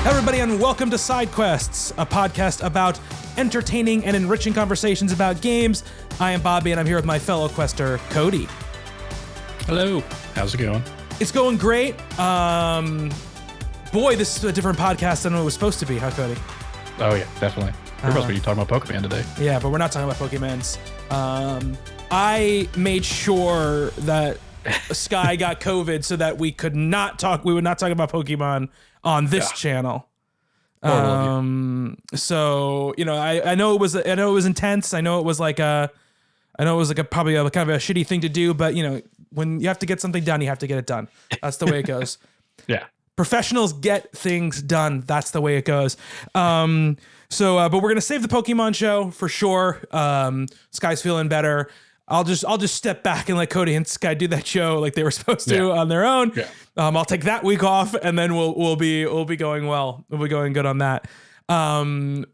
Everybody, and welcome to SideQuests, a podcast about entertaining and enriching conversations about games. I am Bobby, and I'm here with my fellow quester, Cody. Hello. How's it going? It's going great. Boy, this is a different podcast than it was supposed to be, huh, Cody? Oh, yeah, definitely. We're supposed to be talking about Pokemon today. Yeah, but we're not talking about Pokemons. I made sure that Skye got COVID so that we would not talk about Pokemon on this channel. So, you know, I know it was intense. I know it was like probably a kind of a shitty thing to do, but you know, when you have to get something done, you have to get it done. That's the way it goes. Yeah. Professionals get things done. That's the way it goes. But we're going to save the Pokemon show for sure. Skye's feeling better. I'll just step back and let Cody and Skye do that show like they were supposed to on their own. Yeah. I'll take that week off, and then we'll be going well. We'll be going good on that. Tonight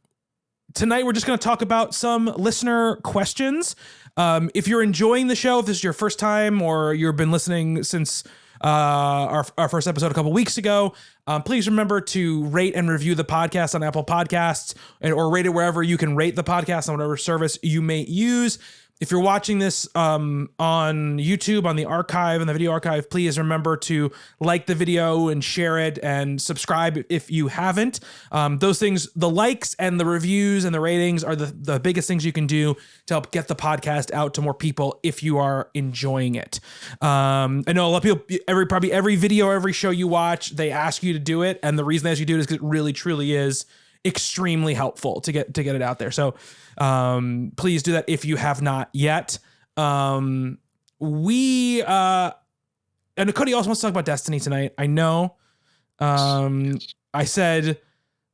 we're just going to talk about some listener questions. If you're enjoying the show, if this is your first time or you've been listening since our first episode a couple weeks ago, please remember to rate and review the podcast on Apple Podcasts or rate it wherever you can rate the podcast on whatever service you may use. If you're watching this on YouTube, on the archive, on the video archive, please remember to like the video and share it and subscribe if you haven't. Those things, the likes and the reviews and the ratings are the biggest things you can do to help get the podcast out to more people if you are enjoying it. I know a lot of people, every video, every show you watch, they ask you to do it. And the reason they ask you to do it is because it really, truly is extremely helpful to get it out there. So please do that if you have not yet. And Cody also wants to talk about Destiny tonight. I know. I said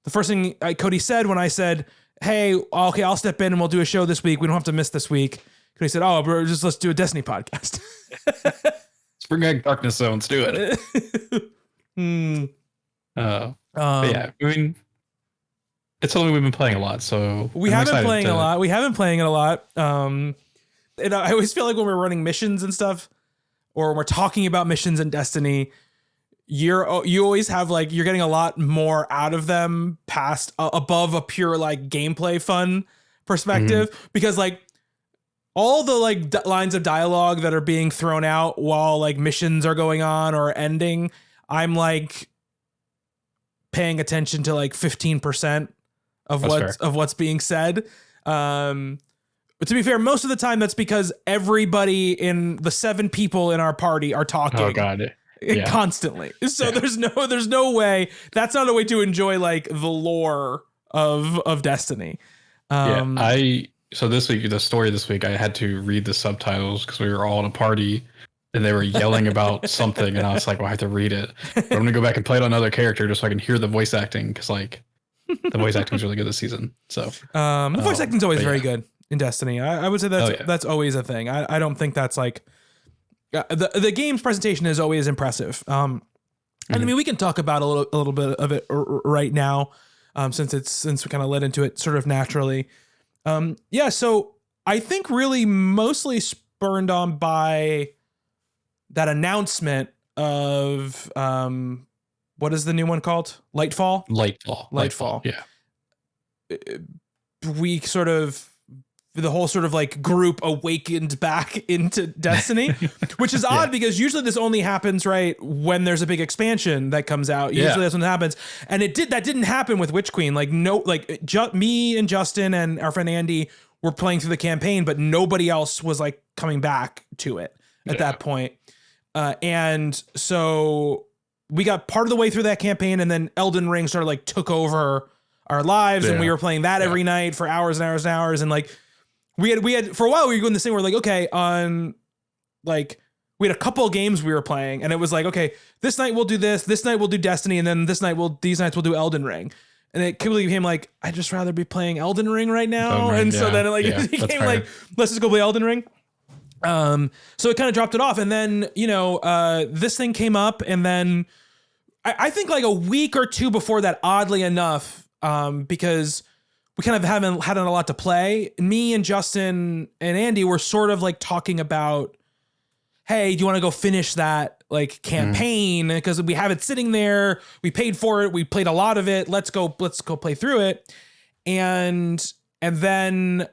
the first thing Cody said when I said, hey, okay, I'll step in and we'll do a show this week. We don't have to miss this week. Cody said, oh, bro, let's do a Destiny podcast. Spring Egg Darkness Zone, let's do it. But yeah, I mean, it's something we've been playing a lot, so we have been playing a lot. We have been playing it a lot. And I always feel like when we're running missions and stuff, or we're talking about missions in Destiny, you always have like you're getting a lot more out of them past above a pure like gameplay fun perspective, because like all the like lines of dialogue that are being thrown out while like missions are going on or ending, I'm like paying attention to like 15% of what's being said. But to be fair, most of the time that's because everybody in the 7 people in our party are talking. Oh God. Yeah. Constantly. So there's no way. That's not a way to enjoy like the lore of Destiny. So this week, the story this week, I had to read the subtitles because we were all in a party and they were yelling about something, and I was like, well, I have to read it. But I'm gonna go back and play it on another character just so I can hear the voice acting, because like the voice acting is really good this season. So the voice acting is always very good in Destiny. I would say that's always a thing. I don't think that's like the game's presentation is always impressive. And I mean, we can talk about a little bit of it right now, since we kind of led into it sort of naturally. So I think really mostly spurred on by that announcement of what is the new one called? Lightfall. Yeah. We sort of, the whole sort of like group awakened back into Destiny, which is odd because usually this only happens right when there's a big expansion that comes out. Usually that's when it happens. And that didn't happen with Witch Queen. Like me and Justin and our friend Andy were playing through the campaign, but nobody else was like coming back to it at that point. And so we got part of the way through that campaign, and then Elden Ring sort of like took over our lives, and we were playing that every night for hours and hours and hours. And like, we had for a while, we were doing this thing where like, okay, on like, we had a couple of games we were playing, and it was like, okay, this night we'll do this night we'll do Destiny, and then these nights we'll do Elden Ring. And it quickly became like, I'd just rather be playing Elden Ring right now. So then it became like, let's just go play Elden Ring. So it kind of dropped it off. And then, this thing came up, and then I think like a week or two before that, oddly enough, because we kind of haven't had a lot to play, me and Justin and Andy were sort of like talking about, hey, do you want to go finish that like campaign because we have it sitting there. We paid for it. We played a lot of it. Let's go play through it. And then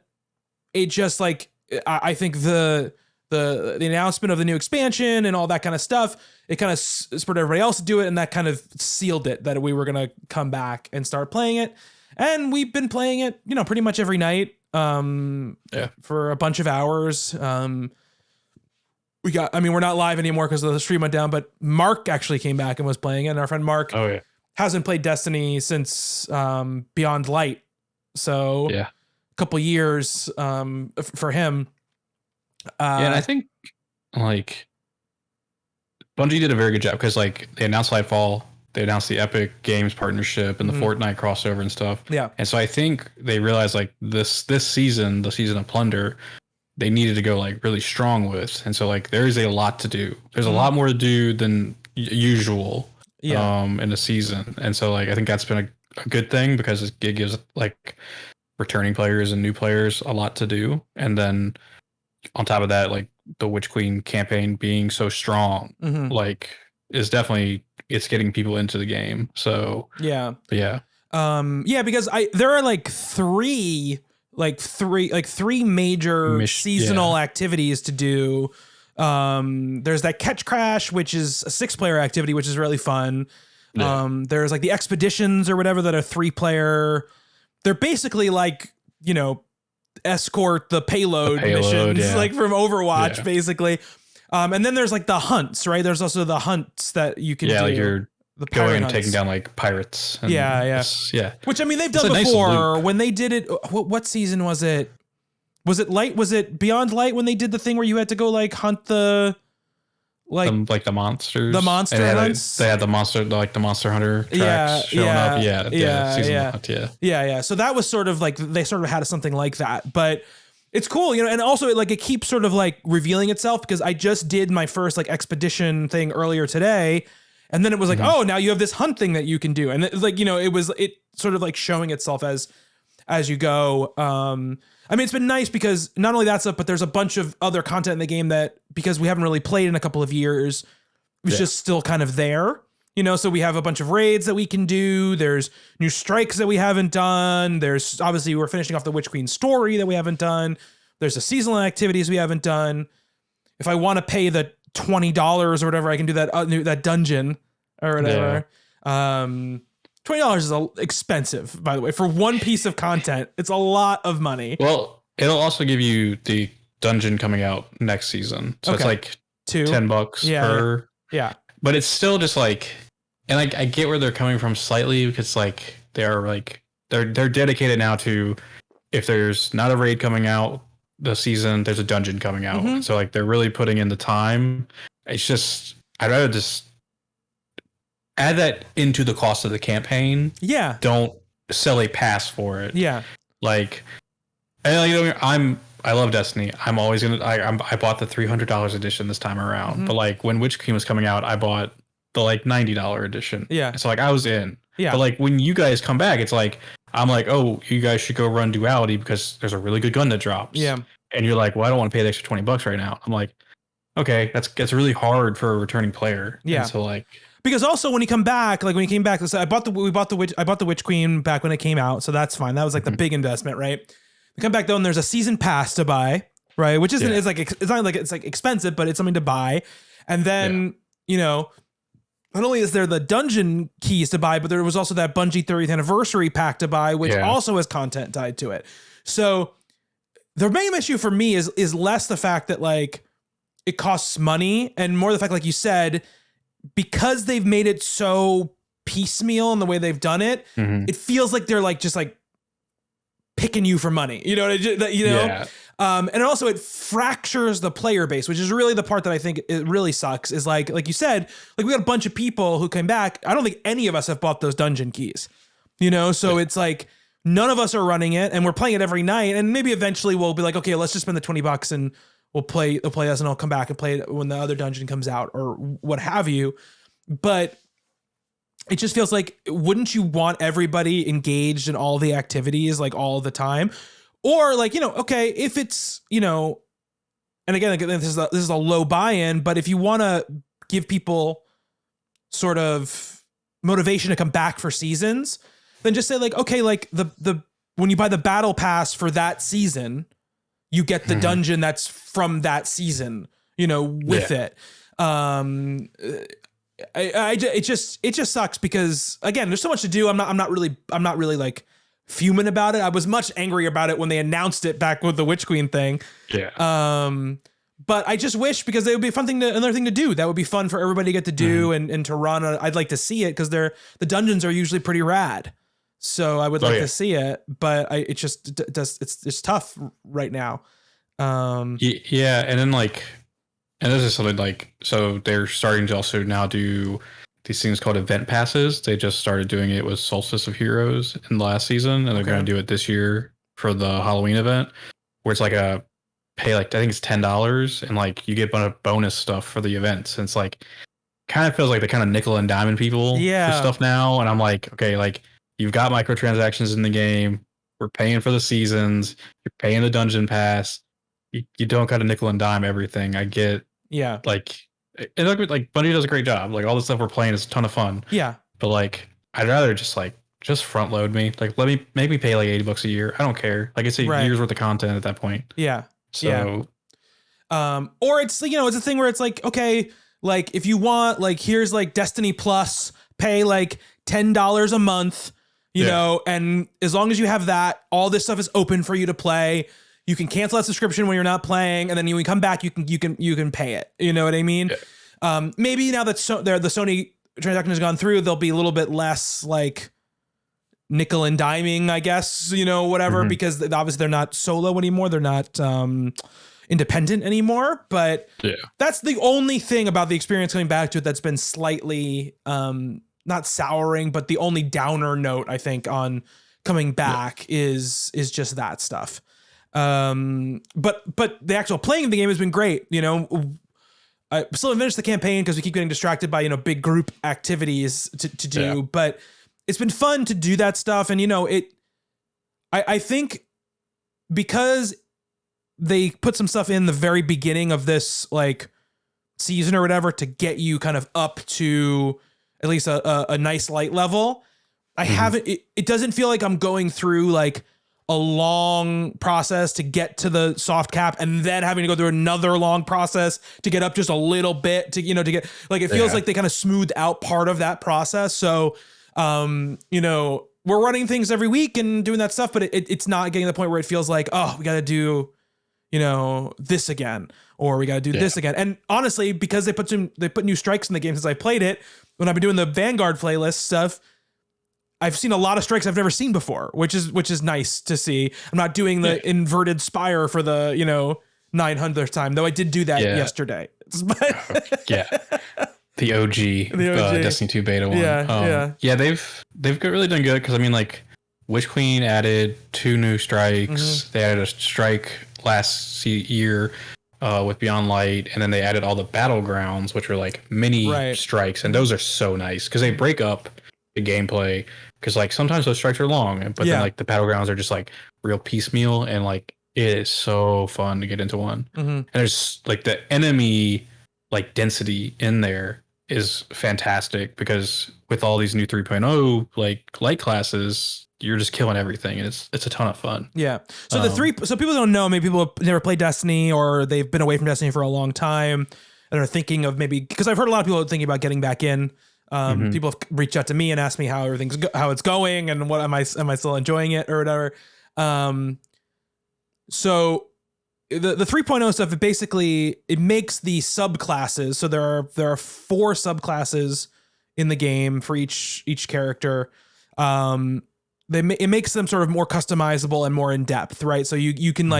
it just like, I think the announcement of the new expansion and all that kind of stuff, it kind of spurred everybody else to do it. And that kind of sealed it that we were going to come back and start playing it. And we've been playing it, pretty much every night, for a bunch of hours. We're not live anymore because the stream went down, but Mark actually came back and was playing it. And our friend Mark hasn't played Destiny since Beyond Light. So a couple years for him. And I think like Bungie did a very good job because like they announced Lightfall, they announced the Epic Games partnership and the Fortnite crossover and stuff. Yeah. And so I think they realized like this season, the season of Plunder, they needed to go like really strong with. And so like there is a lot to do. There's a lot more to do than usual in a season. And so like I think that's been a good thing because it gives like returning players and new players a lot to do. And then on top of that, like the Witch Queen campaign being so strong, like is definitely it's getting people into the game. So because there are like three major seasonal activities to do. There's that Catch Crash, which is a 6-player activity, which is really fun. There's like the expeditions or whatever that are 3-player. They're basically like, escort the payload missions like from Overwatch basically. And then there's like the hunts, right? There's also the hunts that you can do. Like you're the going and taking down like pirates. And Which they've done before when they did it. What season was it? Was it Light? Was it Beyond Light when they did the thing where you had to go like hunt the like the monsters? The monster hunts. They had the monster hunter tracks showing up. So that was sort of like they sort of had something like that, but it's cool, and also it keeps sort of like revealing itself because I just did my first like expedition thing earlier today, and then it was like, oh, now you have this hunt thing that you can do, and it sort of like showing itself as you go. It's been nice because not only that stuff, but there's a bunch of other content in the game that, because we haven't really played in a couple of years, it's just still kind of there, so we have a bunch of raids that we can do. There's new strikes that we haven't done. There's obviously we're finishing off the Witch Queen story that we haven't done. There's the seasonal activities we haven't done. If I want to pay the $20 or whatever, I can do that dungeon or whatever. $20 is expensive, by the way, for one piece of content. It's a lot of money. Well, it'll also give you the dungeon coming out next season, so it's like $10 per. Yeah, but it's still just like, and I get where they're coming from slightly because like they're dedicated now to if there's not a raid coming out the season, there's a dungeon coming out. So like they're really putting in the time. It's just I'd rather just add that into the cost of the campaign. Yeah. Don't sell a pass for it. Yeah. Like, and I love Destiny. I'm always I bought the $300 edition this time around. But like when Witch Queen was coming out, I bought the like $90 edition. Yeah. So like I was in. Yeah. But like when you guys come back, it's like I'm like, oh, you guys should go run Duality because there's a really good gun that drops. Yeah. And you're like, well, I don't want to pay the extra $20 right now. I'm like, okay, that's really hard for a returning player. Yeah. And so like. Because also when you come back, like when you came back, I bought the Witch Queen back when it came out, so that's fine. That was like the big investment, right? We come back though, and there's a season pass to buy, right? Which isn't it's not like it's like expensive, but it's something to buy. And then not only is there the dungeon keys to buy, but there was also that Bungie 30th anniversary pack to buy, which also has content tied to it. So the main issue for me is less the fact that like it costs money and more the fact, like you said, because they've made it so piecemeal in the way they've done it, it feels like they're like just like picking you for money, and also it fractures the player base, which is really the part that I think it really sucks. Is like you said, like we got a bunch of people who came back. I don't think any of us have bought those dungeon keys, so it's like none of us are running it, and we're playing it every night, and maybe eventually we'll be like, okay, let's just spend the $20 and they'll play us, and I'll come back and play it when the other dungeon comes out or what have you. But it just feels like, wouldn't you want everybody engaged in all the activities like all the time? Or like, okay, if it's, and again, this is a low buy-in, but if you want to give people sort of motivation to come back for seasons, then just say like, okay, like the when you buy the battle pass for that season, you get the dungeon that's from that season, you know, with it. It just sucks because again, there's so much to do. I'm not really like fuming about it. I was much angrier about it when they announced it back with the Witch Queen thing. Yeah. But I just wish, because it would be a fun thing another thing to do. That would be fun for everybody to get to do and to run. I'd like to see it because the dungeons are usually pretty rad. So I would like to see it, but it's just tough right now. Yeah. And then like, and this is something like, so they're starting to also now do these things called event passes. They just started doing it with Solstice of Heroes in the last season, and they're going to do it this year for the Halloween event, where it's like a pay, like I think it's $10, and like you get a bunch of bonus stuff for the events. And it's like kind of feels like the kind of nickel and diamond people for stuff now. And I'm like, okay, like you've got microtransactions in the game. We're paying for the seasons. You're paying the dungeon pass. You don't got to nickel and dime everything. I get. Yeah. Like, it looked like Bungie does a great job. Like, all the stuff we're playing is a ton of fun. Yeah. But like, I'd rather just front load me. Like, make me pay like $80 a year. I don't care. Like, it's a year's worth of content at that point. Yeah. So, or it's, you know, it's a thing where it's like, okay, like if you want, like, here's like Destiny Plus, pay like $10 a month, you know, and as long as you have that, all this stuff is open for you to play. You can cancel that subscription when you're not playing, and then when you come back, you can pay it. You know what I mean? Yeah. Maybe now that the Sony transaction has gone through, there'll be a little bit less like nickel and diming, I guess. You know, whatever, because obviously they're not solo anymore. They're not independent anymore. But that's the only thing about the experience coming back to it that's been slightly not souring, but the only downer note I think on coming back is just that stuff. But the actual playing of the game has been great. You know, I still haven't finished the campaign because we keep getting distracted by, you know, big group activities to do, but it's been fun to do that stuff. And, you know, I think because they put some stuff in the very beginning of this like season or whatever to get you kind of up to at least a nice light level. I haven't, it doesn't feel like I'm going through like a long process to get to the soft cap and then having to go through another long process to get up just a little bit to, you know, to get like, it feels like they kind of smoothed out part of that process. So, you know, we're running things every week and doing that stuff, but it's not getting to the point where it feels like, oh, we got to do, you know, this again, or we got to do this again. And honestly, because they put new strikes in the game since I played it, when I've been doing the Vanguard playlist stuff, I've seen a lot of strikes I've never seen before, which is nice to see. I'm not doing the inverted spire for the, you know, 900th time, though I did do that yesterday. The OG, Destiny 2 beta one. Yeah, they've really done good, because I mean, like, Witch Queen added 2 new strikes. They added a strike last year with Beyond Light, and then they added all the battlegrounds, which are like mini strikes, and those are so nice because they break up the gameplay. Because like sometimes those strikes are long, but then like the battlegrounds are just like real piecemeal, and like it is so fun to get into one. And there's like the enemy like density in there is fantastic, because with all these new 3.0 like light classes, you're just killing everything, and it's a ton of fun. Yeah. So so people don't know, maybe people have never played Destiny, or they've been away from Destiny for a long time and are thinking of maybe, because I've heard a lot of people thinking about getting back in. People have reached out to me and asked me how how it's going, and what am I still enjoying it or whatever. So the 3.0 stuff, it makes the subclasses. So there are 4 subclasses in the game for each character. It makes them sort of more customizable and more in depth, right? So you can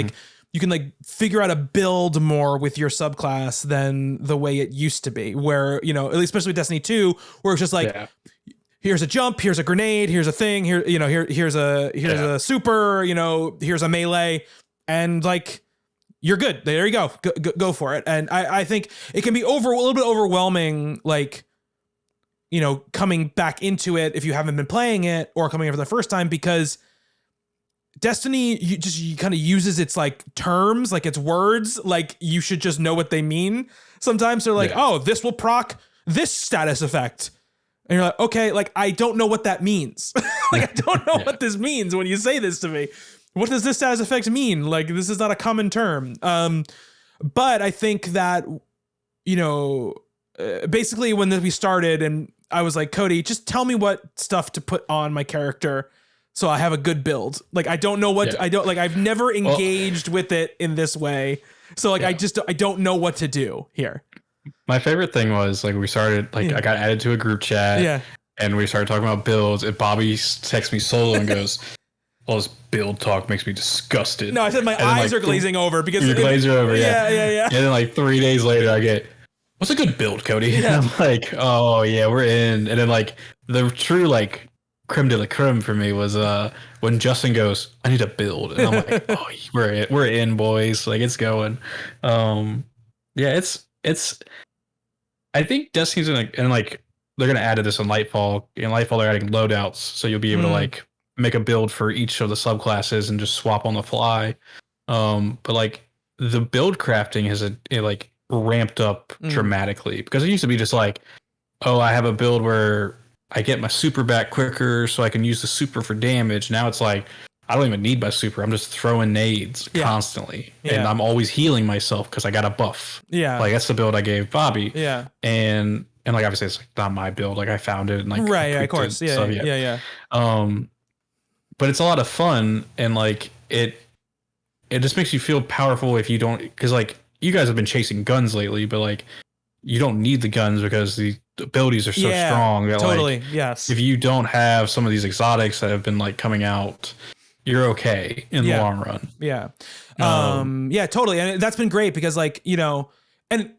you can figure out a build more with your subclass than the way it used to be, where, you know, especially with Destiny 2, where it's just like, here's a jump, here's a grenade, here's a thing, here's a super, you know, here's a melee, and like, you're good. There you go. Go for it. And I think it can be a little bit overwhelming, like, you know, coming back into it if you haven't been playing it, or coming in for the first time, because Destiny, you kind of uses its like terms, like its words, like you should just know what they mean. Sometimes they're like, oh, this will proc this status effect. And you're like, okay, like I don't know what that means. Like I don't know what this means when you say this to me. What does this status effect mean? Like this is not a common term. But I think that, you know, basically when we started and I was like, Cody, just tell me what stuff to put on my character so I have a good build. Like, I don't know what I've never engaged with it in this way. So like, I don't know what to do here. My favorite thing was like, we started, like I got added to a group chat and we started talking about builds and Bobby texts me solo and goes, all this build talk makes me disgusted. No, I said my eyes are glazing over because your glaze are over. Yeah. And then like 3 days later I get, what's a good build, Cody? Yeah. And I'm like, oh yeah, we're in. And then like the true like creme de la creme for me was when Justin goes, I need a build, and I'm like, oh, we're in, boys, like it's going. It's I think Destiny's and like they're gonna add to this in Lightfall. In Lightfall they're adding loadouts, so you'll be able to like make a build for each of the subclasses and just swap on the fly. But like the build crafting has like ramped up dramatically, because it used to be just like, oh, I have a build where I get my super back quicker so I can use the super for damage. Now it's like, I don't even need my super. I'm just throwing nades constantly. And I'm always healing myself because I got a buff. Yeah. Like that's the build I gave Bobby. Yeah. And like, obviously it's like not my build. Like I found it and like, right. Yeah, of course. Yeah. But it's a lot of fun. And like, it just makes you feel powerful if you don't, cause like you guys have been chasing guns lately, but like you don't need the guns because the abilities are so strong that totally. Like, yes. If you don't have some of these exotics that have been like coming out, you're okay in the long run. Yeah. Yeah, totally. And that's been great because like, you know, and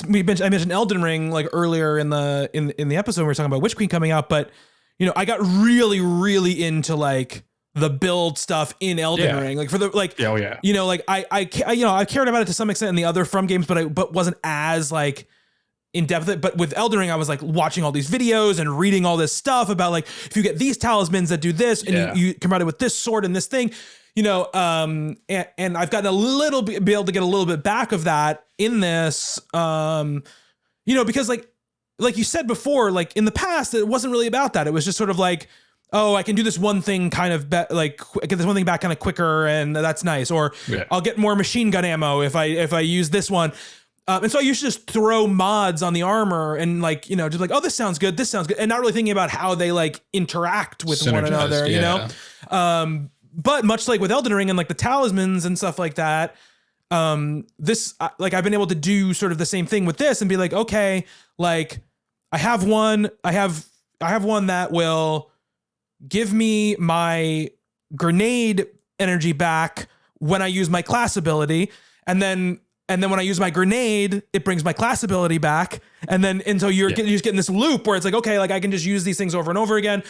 I mentioned Elden Ring like earlier in the episode when we were talking about Witch Queen coming out, but you know, I got really, really into like the build stuff in Elden Ring, like for the like, you know, like I you know, I cared about it to some extent in the other From games, but wasn't as like in depth. But with Elden Ring, I was like watching all these videos and reading all this stuff about like, if you get these talismans that do this and you combine it with this sword and this thing, you know, and I've gotten a little bit, be able to get a little bit back of that in this, you know, because like you said before, like in the past, it wasn't really about that. It was just sort of like, oh, I can do this one thing kind of like I get this one thing back kind of quicker, and that's nice. Or I'll get more machine gun ammo if I use this one. And so I used to just throw mods on the armor and like, you know, just like, oh, this sounds good, and not really thinking about how they like interact with one another, you know? But much like with Elden Ring and like the talismans and stuff like that, this like I've been able to do sort of the same thing with this and be like, okay, like I have one that will give me my grenade energy back when I use my class ability, and then when I use my grenade, it brings my class ability back, and so you're just getting this loop where it's like, okay, like I can just use these things over and over again.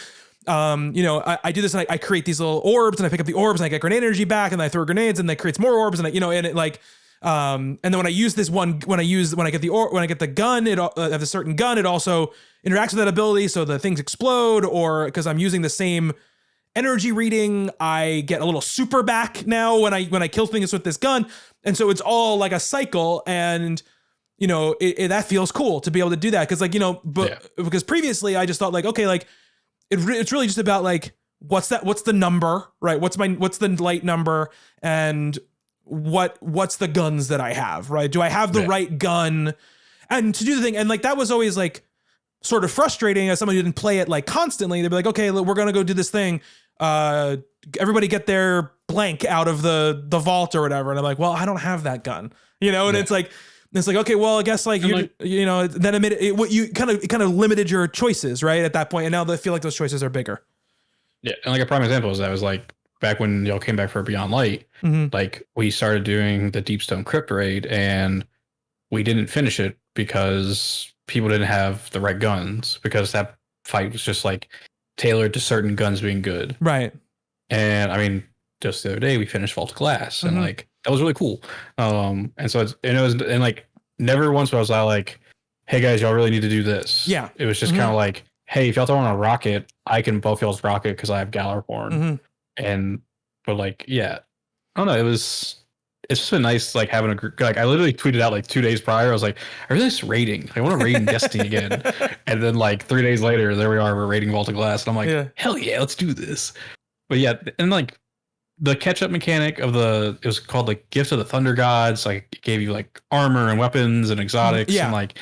You know, I do this and I create these little orbs and I pick up the orbs and I get grenade energy back and I throw grenades and that creates more orbs and and it like, and then when I use this one, when I get the gun, I have a certain gun, it also interacts with that ability. So the things explode, or because I'm using the same energy reading, I get a little super back now when I kill things with this gun. And so it's all like a cycle, and you know, that feels cool to be able to do that. Cause like, you know, because previously I just thought like, okay, like it's really just about like, what's the number, right? What's the light number, and what's the guns that I have, right? Do I have the right gun? And to do the thing, and like that was always like sort of frustrating as somebody who didn't play it like constantly. They'd be like, okay, we're gonna go do this thing. Everybody get their blank out of the vault or whatever. And I'm like, well, I don't have that gun, you know. And it's like, okay, well, I guess like you know, then you kind of limited your choices, right, at that point. And now they feel like those choices are bigger. Yeah, and like a prime example is that was like back when y'all came back for Beyond Light, like we started doing the Deepstone Crypt raid, and we didn't finish it because people didn't have the right guns, because that fight was just like tailored to certain guns being good. Right. And I mean, just the other day we finished Vault of Glass, and like that was really cool. And so it was like never once was I like, hey guys, y'all really need to do this. Yeah. It was just kind of like, hey, if y'all don't want a rocket, I can buff y'all's rocket because I have Gallarhorn. And But like, yeah, I don't know. It's just been nice, like having a group. Like I literally tweeted out like 2 days prior. I was like, I really miss raiding. I want to raid in Destiny again. And then like 3 days later, there we are. We're raiding Vault of Glass, and I'm like, hell yeah, let's do this. But yeah, and like the catch up mechanic of it was called like Gift of the Thunder Gods. Like it gave you like armor and weapons and exotics, and like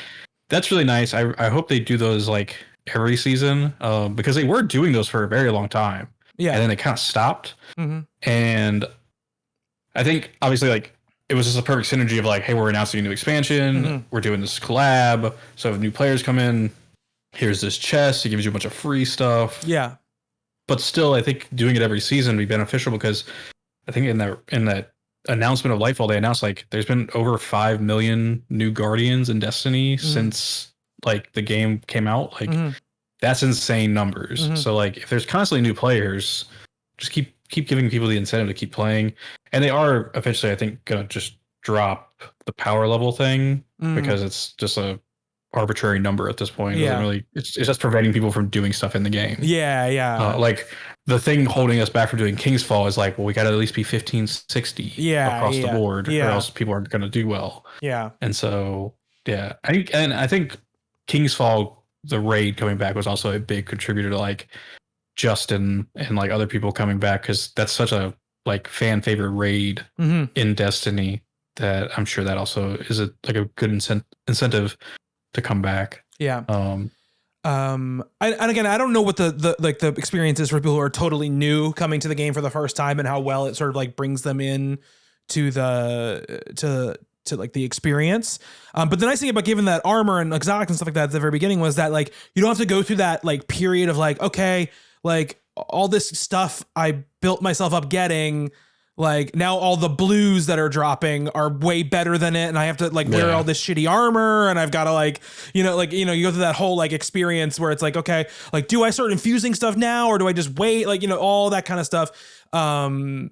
that's really nice. I hope they do those like every season, because they were doing those for a very long time. Yeah, and then they kind of stopped. And I think obviously like it was just a perfect synergy of like, hey, we're announcing a new expansion, we're doing this collab, so if new players come in, here's this chest, it gives you a bunch of free stuff. Yeah. But still, I think doing it every season would be beneficial, because I think in that announcement of Lightfall, they announced like there's been over 5 million new Guardians in Destiny since like the game came out. Like that's insane numbers. So like if there's constantly new players, just keep giving people the incentive to keep playing. And they are eventually, I think, gonna just drop the power level thing, because it's just a arbitrary number at this point. It doesn't really, it's just preventing people from doing stuff in the game. Like the thing holding us back from doing King's Fall is like, well, we got to at least be 1560 across the board, or else people aren't going to do well. And so I think King's Fall, the raid coming back, was also a big contributor to like Justin and like other people coming back, because that's such a like fan favorite raid in Destiny, that I'm sure that also is like a good incentive to come back. And again, I don't know what the experience is for people who are totally new coming to the game for the first time, and how well it sort of like brings them in to like the experience. But the nice thing about giving that armor and exotics and stuff like that at the very beginning was that like you don't have to go through that like period of like, okay, like all this stuff I built myself up getting, like now all the blues that are dropping are way better than it, and I have to like wear all this shitty armor, and I've got to like, you go through that whole like experience where it's like, okay, like do I start infusing stuff now, or do I just wait, like, all that kind of stuff. I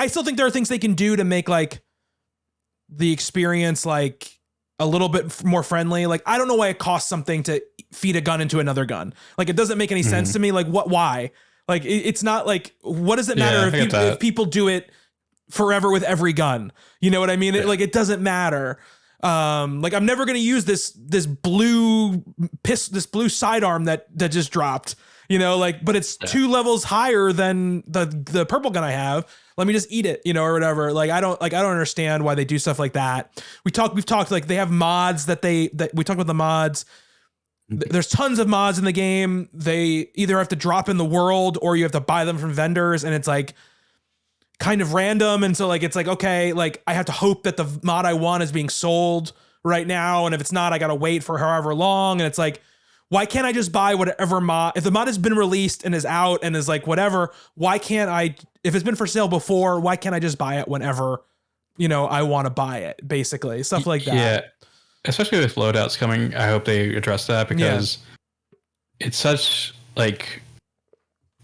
still think there are things they can do to make like the experience like a little bit more friendly. Like I don't know why it costs something to feed a gun into another gun. Like it doesn't make any sense to me. Like why? Like it's not like, what does it matter if people do it forever with every gun? You know what I mean? It doesn't matter. Like I'm never going to use this blue sidearm that just dropped, but it's 2 levels higher than the purple gun I have. Let me just eat it, or whatever. Like I don't understand why they do stuff like that. We've talked like they have mods that we talked about the mods. There's tons of mods in the game. They either have to drop in the world or you have to buy them from vendors, and it's like kind of random. And so like, it's like, okay, like I have to hope that the mod I want is being sold right now. And if it's not, I got to wait for however long. And it's like, why can't I just buy whatever mod? If the mod has been released and is out and is like, whatever, why can't I, if it's been for sale before, why can't I just buy it whenever, I want to buy it, basically stuff like that. Yeah. Especially with loadouts coming, I hope they address that, because it's such like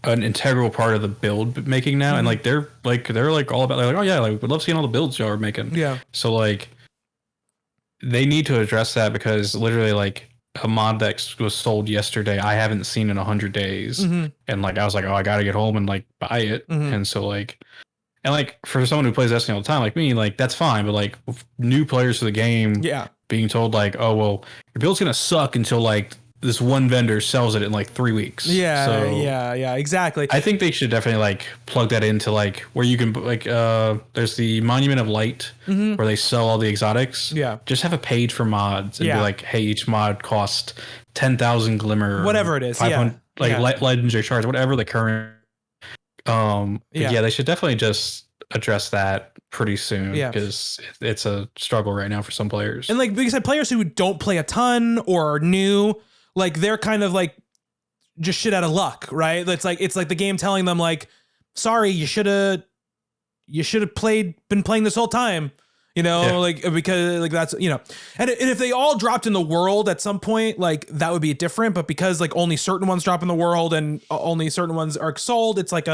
an integral part of the build making now. And like they're all about like, oh yeah, like we'd love seeing all the builds y'all are making. Yeah. So like they need to address that, because literally like a mod that was sold yesterday, I haven't seen in 100 days. And like I was like, oh, I gotta get home and like buy it. And so like, and like for someone who plays Destiny all the time like me, like that's fine. But like new players to the game, being told like, oh well, your build's gonna suck until like this one vendor sells it in like 3 weeks. Yeah, exactly. I think they should definitely like plug that into like where you can like there's the Monument of Light where they sell all the exotics. Yeah, just have a page for mods and be like, hey, each mod costs 10,000 glimmer, whatever it is, 500 legendary shards, whatever the current. They should definitely just address that pretty soon, because it's a struggle right now for some players. And like, because I players who don't play a ton or are new, like they're kind of like just shit out of luck, right? It's like the game telling them like, sorry, you should have been playing this whole time, like, because like that's, and if they all dropped in the world at some point, like that would be different. But because like only certain ones drop in the world and only certain ones are sold, it's like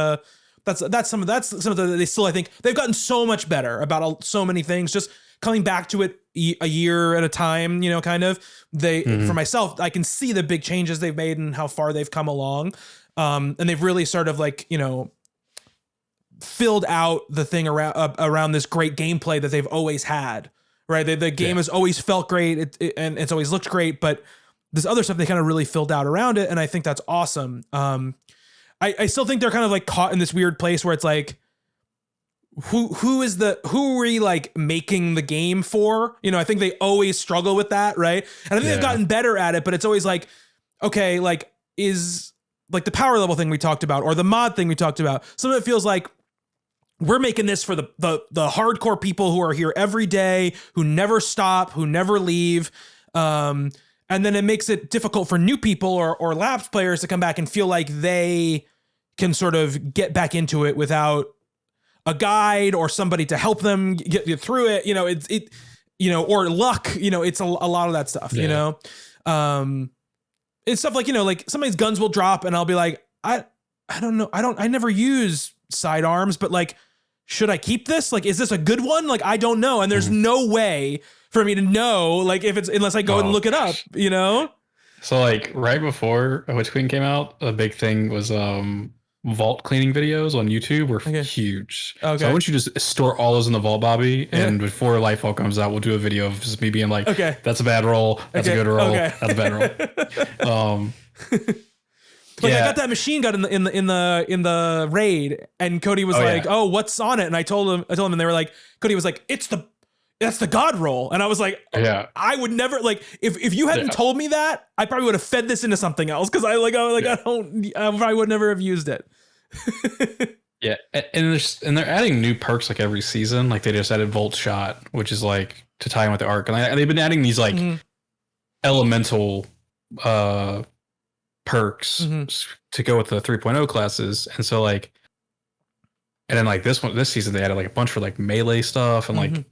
that's some of the, they still, I think they've gotten so much better about so many things, just coming back to it a year at a time, kind of. For myself, I can see the big changes they've made and how far they've come along. And they've really sort of like, filled out the thing around this great gameplay that they've always had, right? The game has always felt great, and it's always looked great, but this other stuff they kind of really filled out around it, and I think that's awesome. I still think they're kind of like caught in this weird place where it's like, who are we like making the game for? You know, I think they always struggle with that, right? And I think they've gotten better at it, but it's always like, okay, like is like the power level thing we talked about or the mod thing we talked about. Some of it feels like we're making this for the hardcore people who are here every day, who never stop, who never leave. And then it makes it difficult for new people or lapsed players to come back and feel like they can sort of get back into it without a guide or somebody to help them get through it. You know, or luck, you know, it's a lot of that stuff, you know? It's stuff like, you know, like somebody's guns will drop and I'll be like, I don't know. I never use sidearms, but like, should I keep this? Like, is this a good one? Like, I don't know. And there's no way for me to know, like unless I go and look it up, you know? So like right before Witch Queen came out, a big thing was, vault cleaning videos on YouTube were huge. Okay. So I want you to just store all those in the vault, Bobby. And before Lightfall comes out, we'll do a video of just me being like, that's a bad roll. That's a good roll. That's a bad roll. Like I got that machine gun in the raid, and Cody was like, "Oh, what's on it?" And I told him, and they were like, Cody was like, that's the god roll. And I was like, I would never, like, if you hadn't told me that, I probably would have fed this into something else. Cause I probably would never have used it. Yeah. And they're adding new perks like every season. Like they just added Volt Shot, which is like to tie in with the arc. And they've been adding these like elemental perks to go with the 3.0 classes. And so like, and then like this season, they added like a bunch for like melee stuff and like,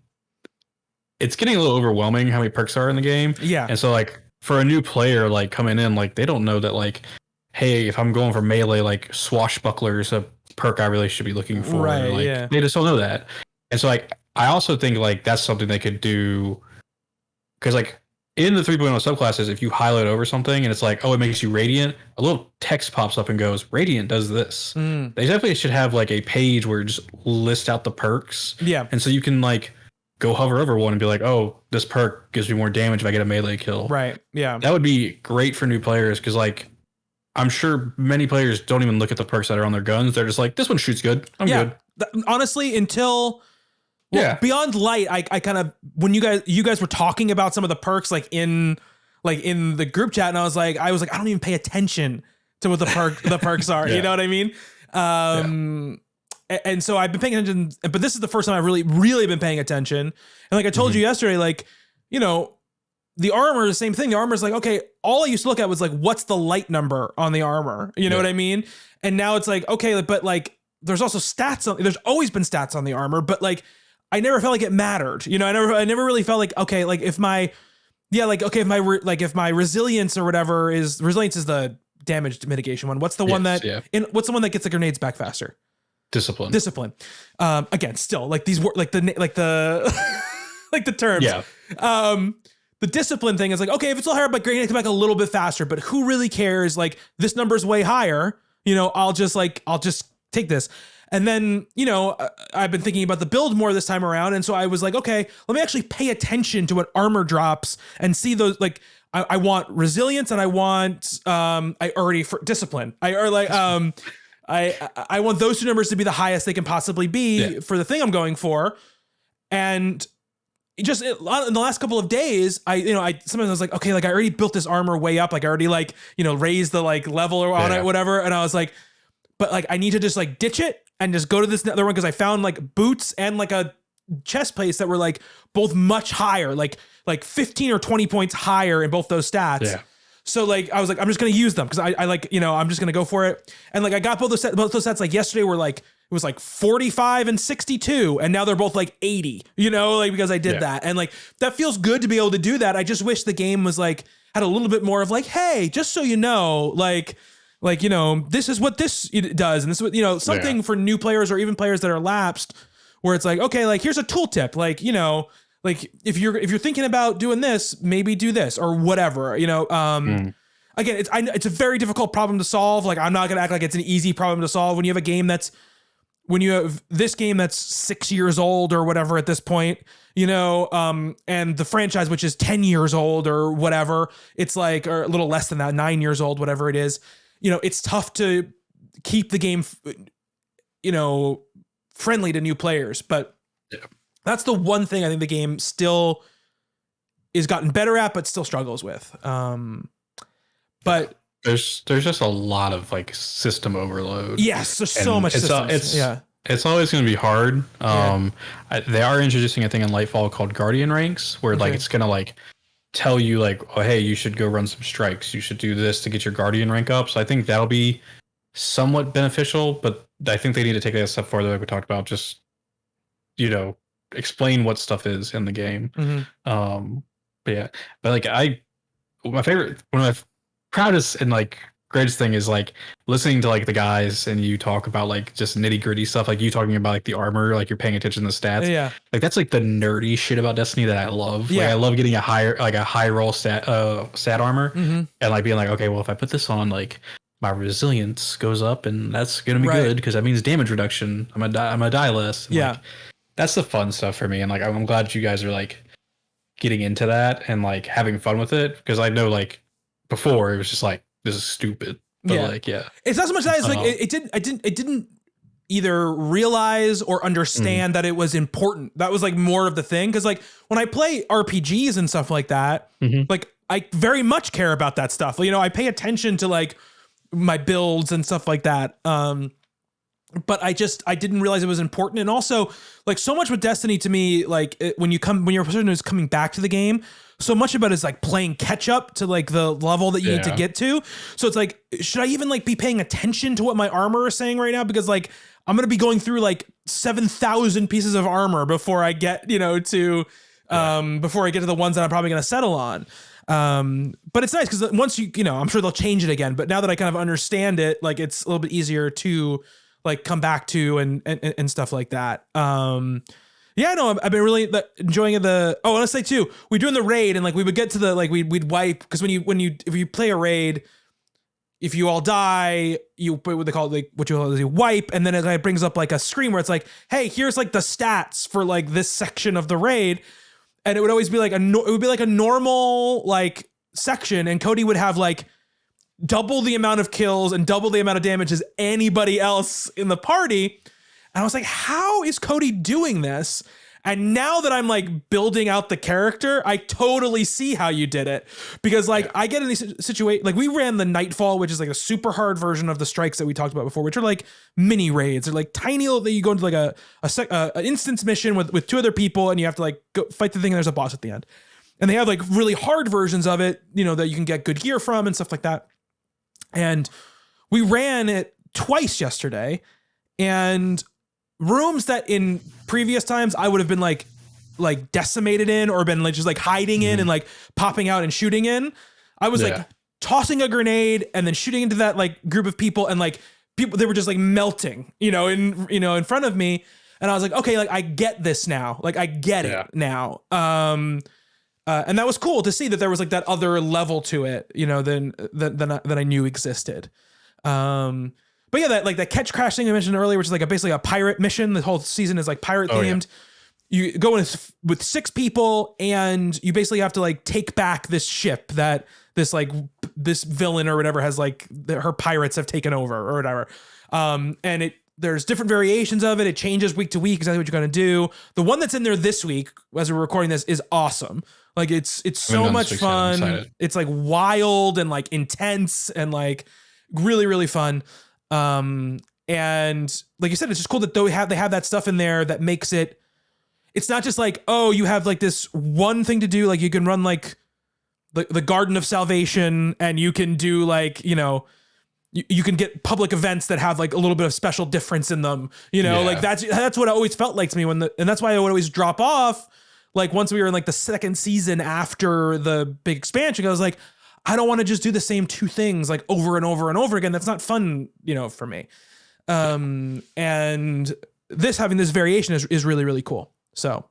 it's getting a little overwhelming how many perks are in the game. Yeah. And so like for a new player, like coming in, like they don't know that like, hey, if I'm going for melee, like Swashbuckler is a perk I really should be looking for. Right. Like, they just don't know that. And so like, I also think like that's something they could do. Cause like in the 3.0 subclasses, if you highlight over something and it's like, oh, it makes you radiant, a little text pops up and goes, radiant does this. They definitely should have like a page where it just lists out the perks. Yeah. And so you can like, go hover over one and be like, oh, this perk gives me more damage if I get a melee kill. Right. Yeah. That would be great for new players because, like, I'm sure many players don't even look at the perks that are on their guns. They're just like, this one shoots good. I'm good. Honestly, until beyond light, I kind of when you guys were talking about some of the perks like in the group chat, and I was like, I don't even pay attention to what the perks are. You know what I mean? And so I've been paying attention, but this is the first time I've really, really been paying attention. And like I told you yesterday, like, you know, the armor is the same thing. The armor is like, okay, all I used to look at was like, what's the light number on the armor? You know what I mean? And now it's like, okay, but like, there's also there's always been stats on the armor, but like, I never felt like it mattered. You know, I never really felt like, okay, like if my resilience or whatever resilience is the damage mitigation one. What's the one that gets the grenades back faster? Discipline. Again, still like these work like the like the terms. Yeah. The discipline thing is like, okay, if it's a little higher, but grenade come back a little bit faster, but who really cares? Like this number is way higher. You know, I'll just take this. And then, you know, I've been thinking about the build more this time around. And so I was like, okay, let me actually pay attention to what armor drops and see those. Like I want resilience and I want, discipline. I want those two numbers to be the highest they can possibly be for the thing I'm going for. And just in the last couple of days, sometimes I was like, okay, like I already built this armor way up. Like I already like, you know, raised the like level on it, whatever. And I was like, but like, I need to just like ditch it and just go to this other one. Cause I found like boots and like a chest plate that were like both much higher, like 15 or 20 points higher in both those stats. Yeah. So like, I was like, I'm just going to use them. Cause I like, you know, I'm just going to go for it. And like, I got both those sets like yesterday were like, it was like 45 and 62. And now they're both like 80, you know, like because I did that. And like, that feels good to be able to do that. I just wish the game was like, had a little bit more of like, hey, just so you know, like, you know, this is what this does. And this is what, you know, something for new players or even players that are lapsed where it's like, okay, like here's a tooltip, like, you know, like if you're thinking about doing this, maybe do this or whatever, you know. Again, it's a very difficult problem to solve. Like I'm not gonna act like it's an easy problem to solve when you have a game that's when you have this game that's 6 years old or whatever at this point, you know, and the franchise, which is 10 years old or whatever, it's like, or a little less than that, 9 years old, whatever it is, you know, it's tough to keep the game, you know, friendly to new players. But that's the one thing I think the game still is gotten better at, but still struggles with. But there's just a lot of like system overload. Yes, there's so much systems. It's always going to be hard. They are introducing a thing in Lightfall called Guardian ranks, where like it's going to like tell you like, oh hey, you should go run some strikes. You should do this to get your Guardian rank up. So I think that'll be somewhat beneficial, but I think they need to take that a step further, like we talked about. Just, you know, explain what stuff is in the game. But like my favorite, one of my proudest and like greatest thing is like listening to like the guys and you talk about like just nitty gritty stuff, like you talking about like the armor, like you're paying attention to the stats. Like that's like the nerdy shit about Destiny that I love. Like I love getting a high roll stat armor and like being like, okay, well if I put this on, like my resilience goes up and that's gonna be good because that means damage reduction. I'm gonna die less. And, like, that's the fun stuff for me, and like I'm glad you guys are like getting into that and like having fun with it, because I know like before it was just like, this is stupid. But it's not so much that, it's like I didn't either realize or understand that it was important. That was like more of the thing, because like when I play RPGs and stuff like that, like I very much care about that stuff. You know, I pay attention to like my builds and stuff like that. But I didn't realize it was important. And also like so much with Destiny to me, like when you're a person who's coming back to the game, so much about it is like playing catch up to like the level that you need to get to. So it's like, should I even like be paying attention to what my armor is saying right now? Because like, I'm going to be going through like 7,000 pieces of armor before I get, you know, to, before I get to the ones that I'm probably going to settle on. But it's nice because once you know, I'm sure they'll change it again, but now that I kind of understand it, like it's a little bit easier to like come back to and stuff like that. Yeah, no, I've been really enjoying it. I want to say too, we're doing the raid and like we would get to the, like we'd wipe, because if you play a raid, if you all die, you put what they call it, like what you wipe, and then it like brings up like a screen where it's like, hey, here's like the stats for like this section of the raid, and it would always be like it would be like a normal like section, and Cody would have like double the amount of kills and double the amount of damage as anybody else in the party. And I was like, how is Cody doing this? And now that I'm like building out the character, I totally see how you did it. Because like I get in these situations, like we ran the Nightfall, which is like a super hard version of the strikes that we talked about before, which are like mini raids. They're like tiny little, that you go into like an instance mission with two other people, and you have to like go fight the thing, and there's a boss at the end. And they have like really hard versions of it, you know, that you can get good gear from and stuff like that. And we ran it twice yesterday, and rooms that in previous times I would have been like decimated in, or been like just like hiding in and like popping out and shooting in, I was like tossing a grenade and then shooting into that like group of people, and like people, they were just like melting, in front of me. And I was like, okay, like I get this now. Like I get it now. And that was cool to see that there was like that other level to it, than I knew existed. But yeah, that catch crash thing I mentioned earlier, which is like basically a pirate mission. The whole season is like pirate themed. You go in with 6 people, and you basically have to like take back this ship that this villain or whatever has like her pirates have taken over or whatever. And there's different variations of it. It changes week to week, exactly what you're going to do. The one that's in there this week, as we're recording this, is awesome. Like it's so much fun. It's like wild and like intense and like really, really fun. And like you said, it's just cool that they have that stuff in there that makes it's not just like, oh, you have like this one thing to do. Like you can run like the Garden of Salvation, and you can do like, you can get public events that have like a little bit of special difference in them, like that's what it always felt like to me and that's why I would always drop off. Like once we were in like the second season after the big expansion, I was like, I don't want to just do the same 2 things like over and over and over again. That's not fun, for me. And having this variation is really, really cool. So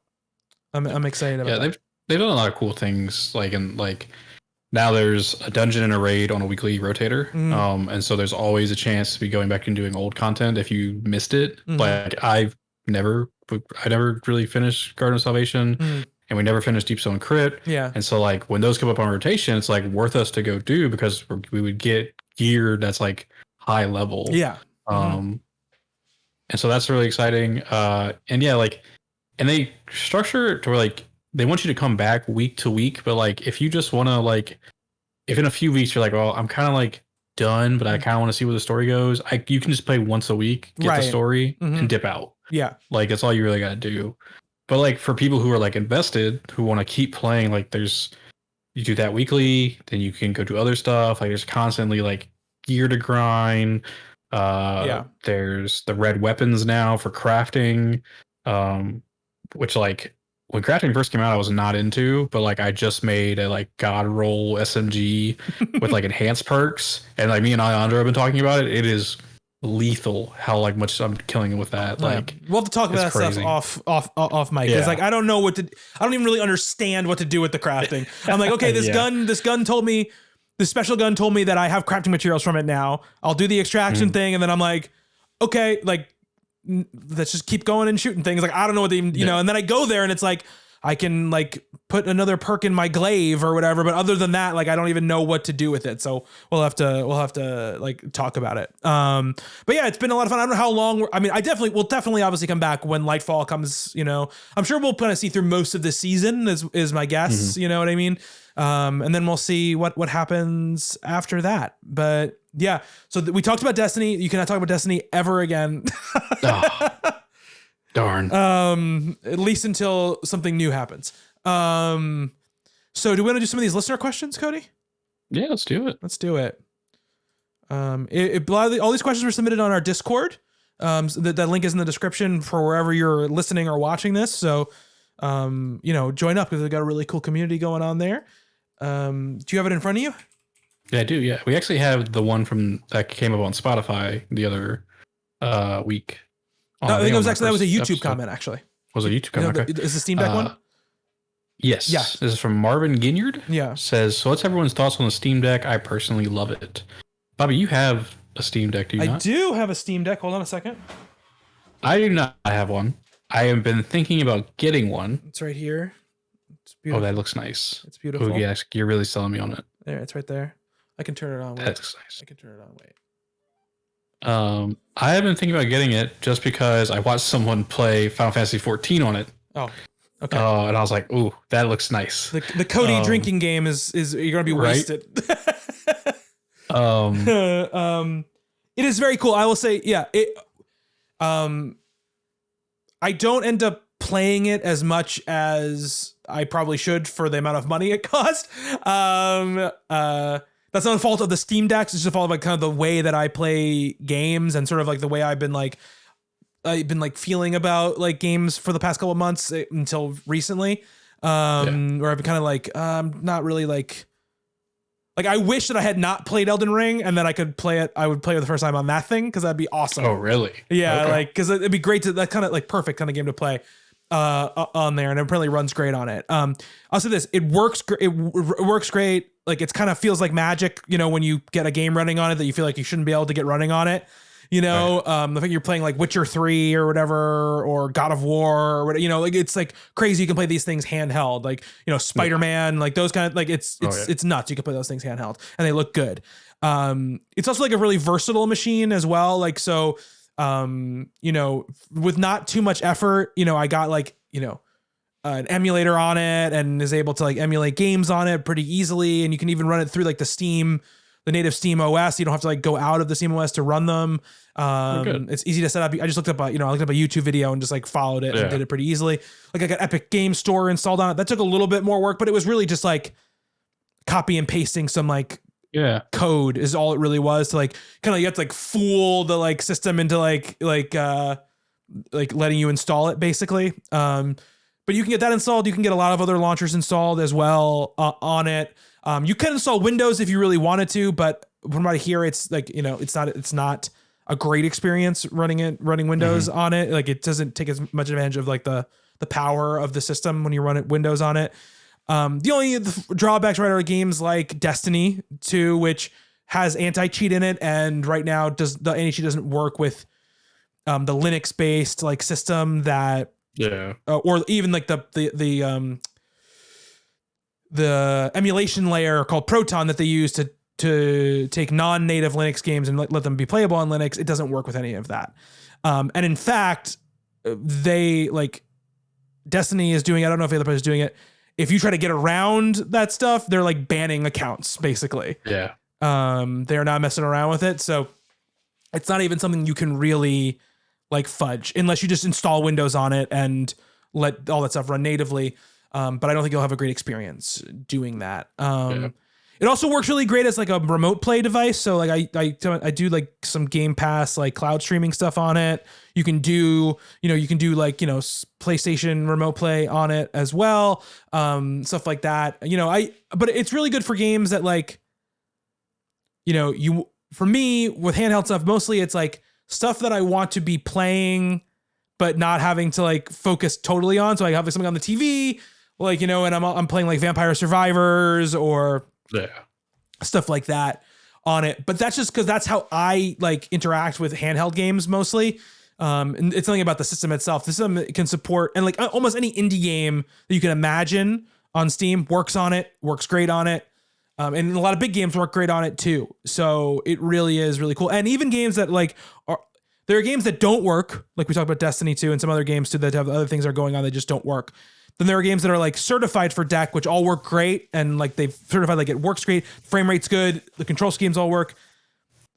I'm excited about that. They've done a lot of cool things, like now there's a dungeon and a raid on a weekly rotator. And so there's always a chance to be going back and doing old content if you missed it. Like I never really finished Garden of Salvation, and we never finished Deep Stone Crypt. Yeah. And so like when those come up on rotation, it's like worth us to go do because we would get gear that's like high level. Yeah. And so that's really exciting. And yeah, like, and they structure it to where like they want you to come back week to week, but like if you just want to like, if in a few weeks you're like, well, I'm kind of like done, but I kind of want to see where the story goes. You can just play once a week, get the story, and dip out. Yeah, like that's all you really got to do. But like for people who are like invested, who want to keep playing, like you do that weekly, then you can go do other stuff. Like there's constantly like gear to grind. There's the red weapons now for crafting, which like when crafting first came out I was not into, but like I just made a like god roll SMG with like enhanced perks, and like me and Alejandro have been talking about it. It is lethal how like much I'm killing with that. Like we'll have to talk about that crazy stuff off mic, because like I don't even really understand what to do with the crafting. I'm like, okay, this gun told me, this special gun told me that I have crafting materials from it now. I'll do the extraction thing, and then I'm like, okay, like let's just keep going and shooting things. Like I don't know what they, know, and then I go there and it's like I can like put another perk in my glaive or whatever, but other than that, like I don't even know what to do with it. So we'll have to like talk about it. But yeah, it's been a lot of fun. I don't know how long we'll definitely obviously come back when Lightfall comes, I'm sure we'll kind of see through most of the season is my guess. You know what I mean? And then we'll see what happens after that. But yeah, so we talked about Destiny. You cannot talk about Destiny ever again. Darn. At least until something new happens. So do we want to do some of these listener questions, Cody? Yeah, let's do it. Let's do it. All these questions were submitted on our Discord. That link is in the description for wherever you're listening or watching this. So, join up because we've got a really cool community going on there. Do you have it in front of you? Yeah, I do. Yeah, we actually have the one from that came up on Spotify the other week. I think that was a YouTube comment, actually. Was it a YouTube comment? Okay. Is the Steam Deck one? Yes. Yeah. This is from Marvin Ginyard. Yeah. Says, so what's everyone's thoughts on the Steam Deck? I personally love it. Bobby, you have a Steam Deck, do you not? I do have a Steam Deck. Hold on a second. I do not have one. I have been thinking about getting one. It's right here. It's beautiful. Oh, that looks nice. It's beautiful. Oh, yeah, you're really selling me on it. There, it's right there. I can turn it on. Wait. That looks nice. I can turn it on. Wait. I have been thinking about getting it just because I watched someone play Final Fantasy 14 on it. Oh, okay. And I was like, ooh, that looks nice. The Cody drinking game is you're gonna be wasted. Right? It is very cool. I will say, yeah. I don't end up playing it as much as I probably should for the amount of money it cost. That's not a fault of the Steam Decks. It's just a fault of like kind of the way that I play games and sort of like the way I've been feeling about like games for the past couple of months until recently. Where I've been kind of like, not really like I wish that I had not played Elden Ring and that I could play it. I would play it the first time on that thing because that'd be awesome. Oh, really? Yeah, okay. Like because it'd be great to that kind of like perfect kind of game to play on there, and it apparently runs great on it. I'll say this: it works. It works great. Like it's kind of feels like magic, when you get a game running on it that you feel like you shouldn't be able to get running on it. Right. The fact you're playing like Witcher 3 or whatever, or God of War or whatever, like it's like crazy. You can play these things handheld, like, Spider-Man, like those kind of like it's nuts. You can play those things handheld and they look good. It's also like a really versatile machine as well. Like, so, with not too much effort, I got like, an emulator on it and is able to like emulate games on it pretty easily. And you can even run it through like the native Steam OS. You don't have to like go out of the Steam OS to run them. It's easy to set up. I just looked up a YouTube video and just like followed it and did it pretty easily. Like I got Epic Game Store installed on it. That took a little bit more work, but it was really just like copy and pasting some like code is all it really was to like kind of you have to like fool the like system into like letting you install it basically. But you can get that installed. You can get a lot of other launchers installed as well on it. You can install Windows if you really wanted to, but from what I hear, it's like, it's not a great experience running Windows on it. Like it doesn't take as much advantage of like the power of the system when you run it Windows on it. The only drawbacks right are games like Destiny 2, which has anti-cheat in it, and right now the anti-cheat doesn't work with the Linux-based like system that or even like the emulation layer called Proton that they use to take non-native Linux games and let them be playable on Linux. It doesn't work with any of that. And in fact, Destiny is doing, I don't know if the other place is doing it. If you try to get around that stuff, they're like banning accounts basically. Yeah. They're not messing around with it. So it's not even something you can really like fudge unless you just install Windows on it and let all that stuff run natively. But I don't think you'll have a great experience doing that. It also works really great as like a remote play device. So like I do like some Game Pass like cloud streaming stuff on it. You can do PlayStation remote play on it as well. Stuff like that. But it's really good for games that like, for me with handheld stuff, mostly it's like stuff that I want to be playing, but not having to like focus totally on. So I have something on the TV, like, and I'm playing like Vampire Survivors or stuff like that on it. But that's just because that's how I like interact with handheld games mostly. And it's something about the system itself. The system can support, and like almost any indie game that you can imagine on Steam works on it, works great on it. And a lot of big games work great on it too. So it really is really cool. And even games that like there are games that don't work, like we talked about Destiny 2 and some other games too that have other things that are going on that just don't work. Then there are games that are like certified for deck, which all work great. And like they've certified, like it works great. Frame rate's good. The control schemes all work.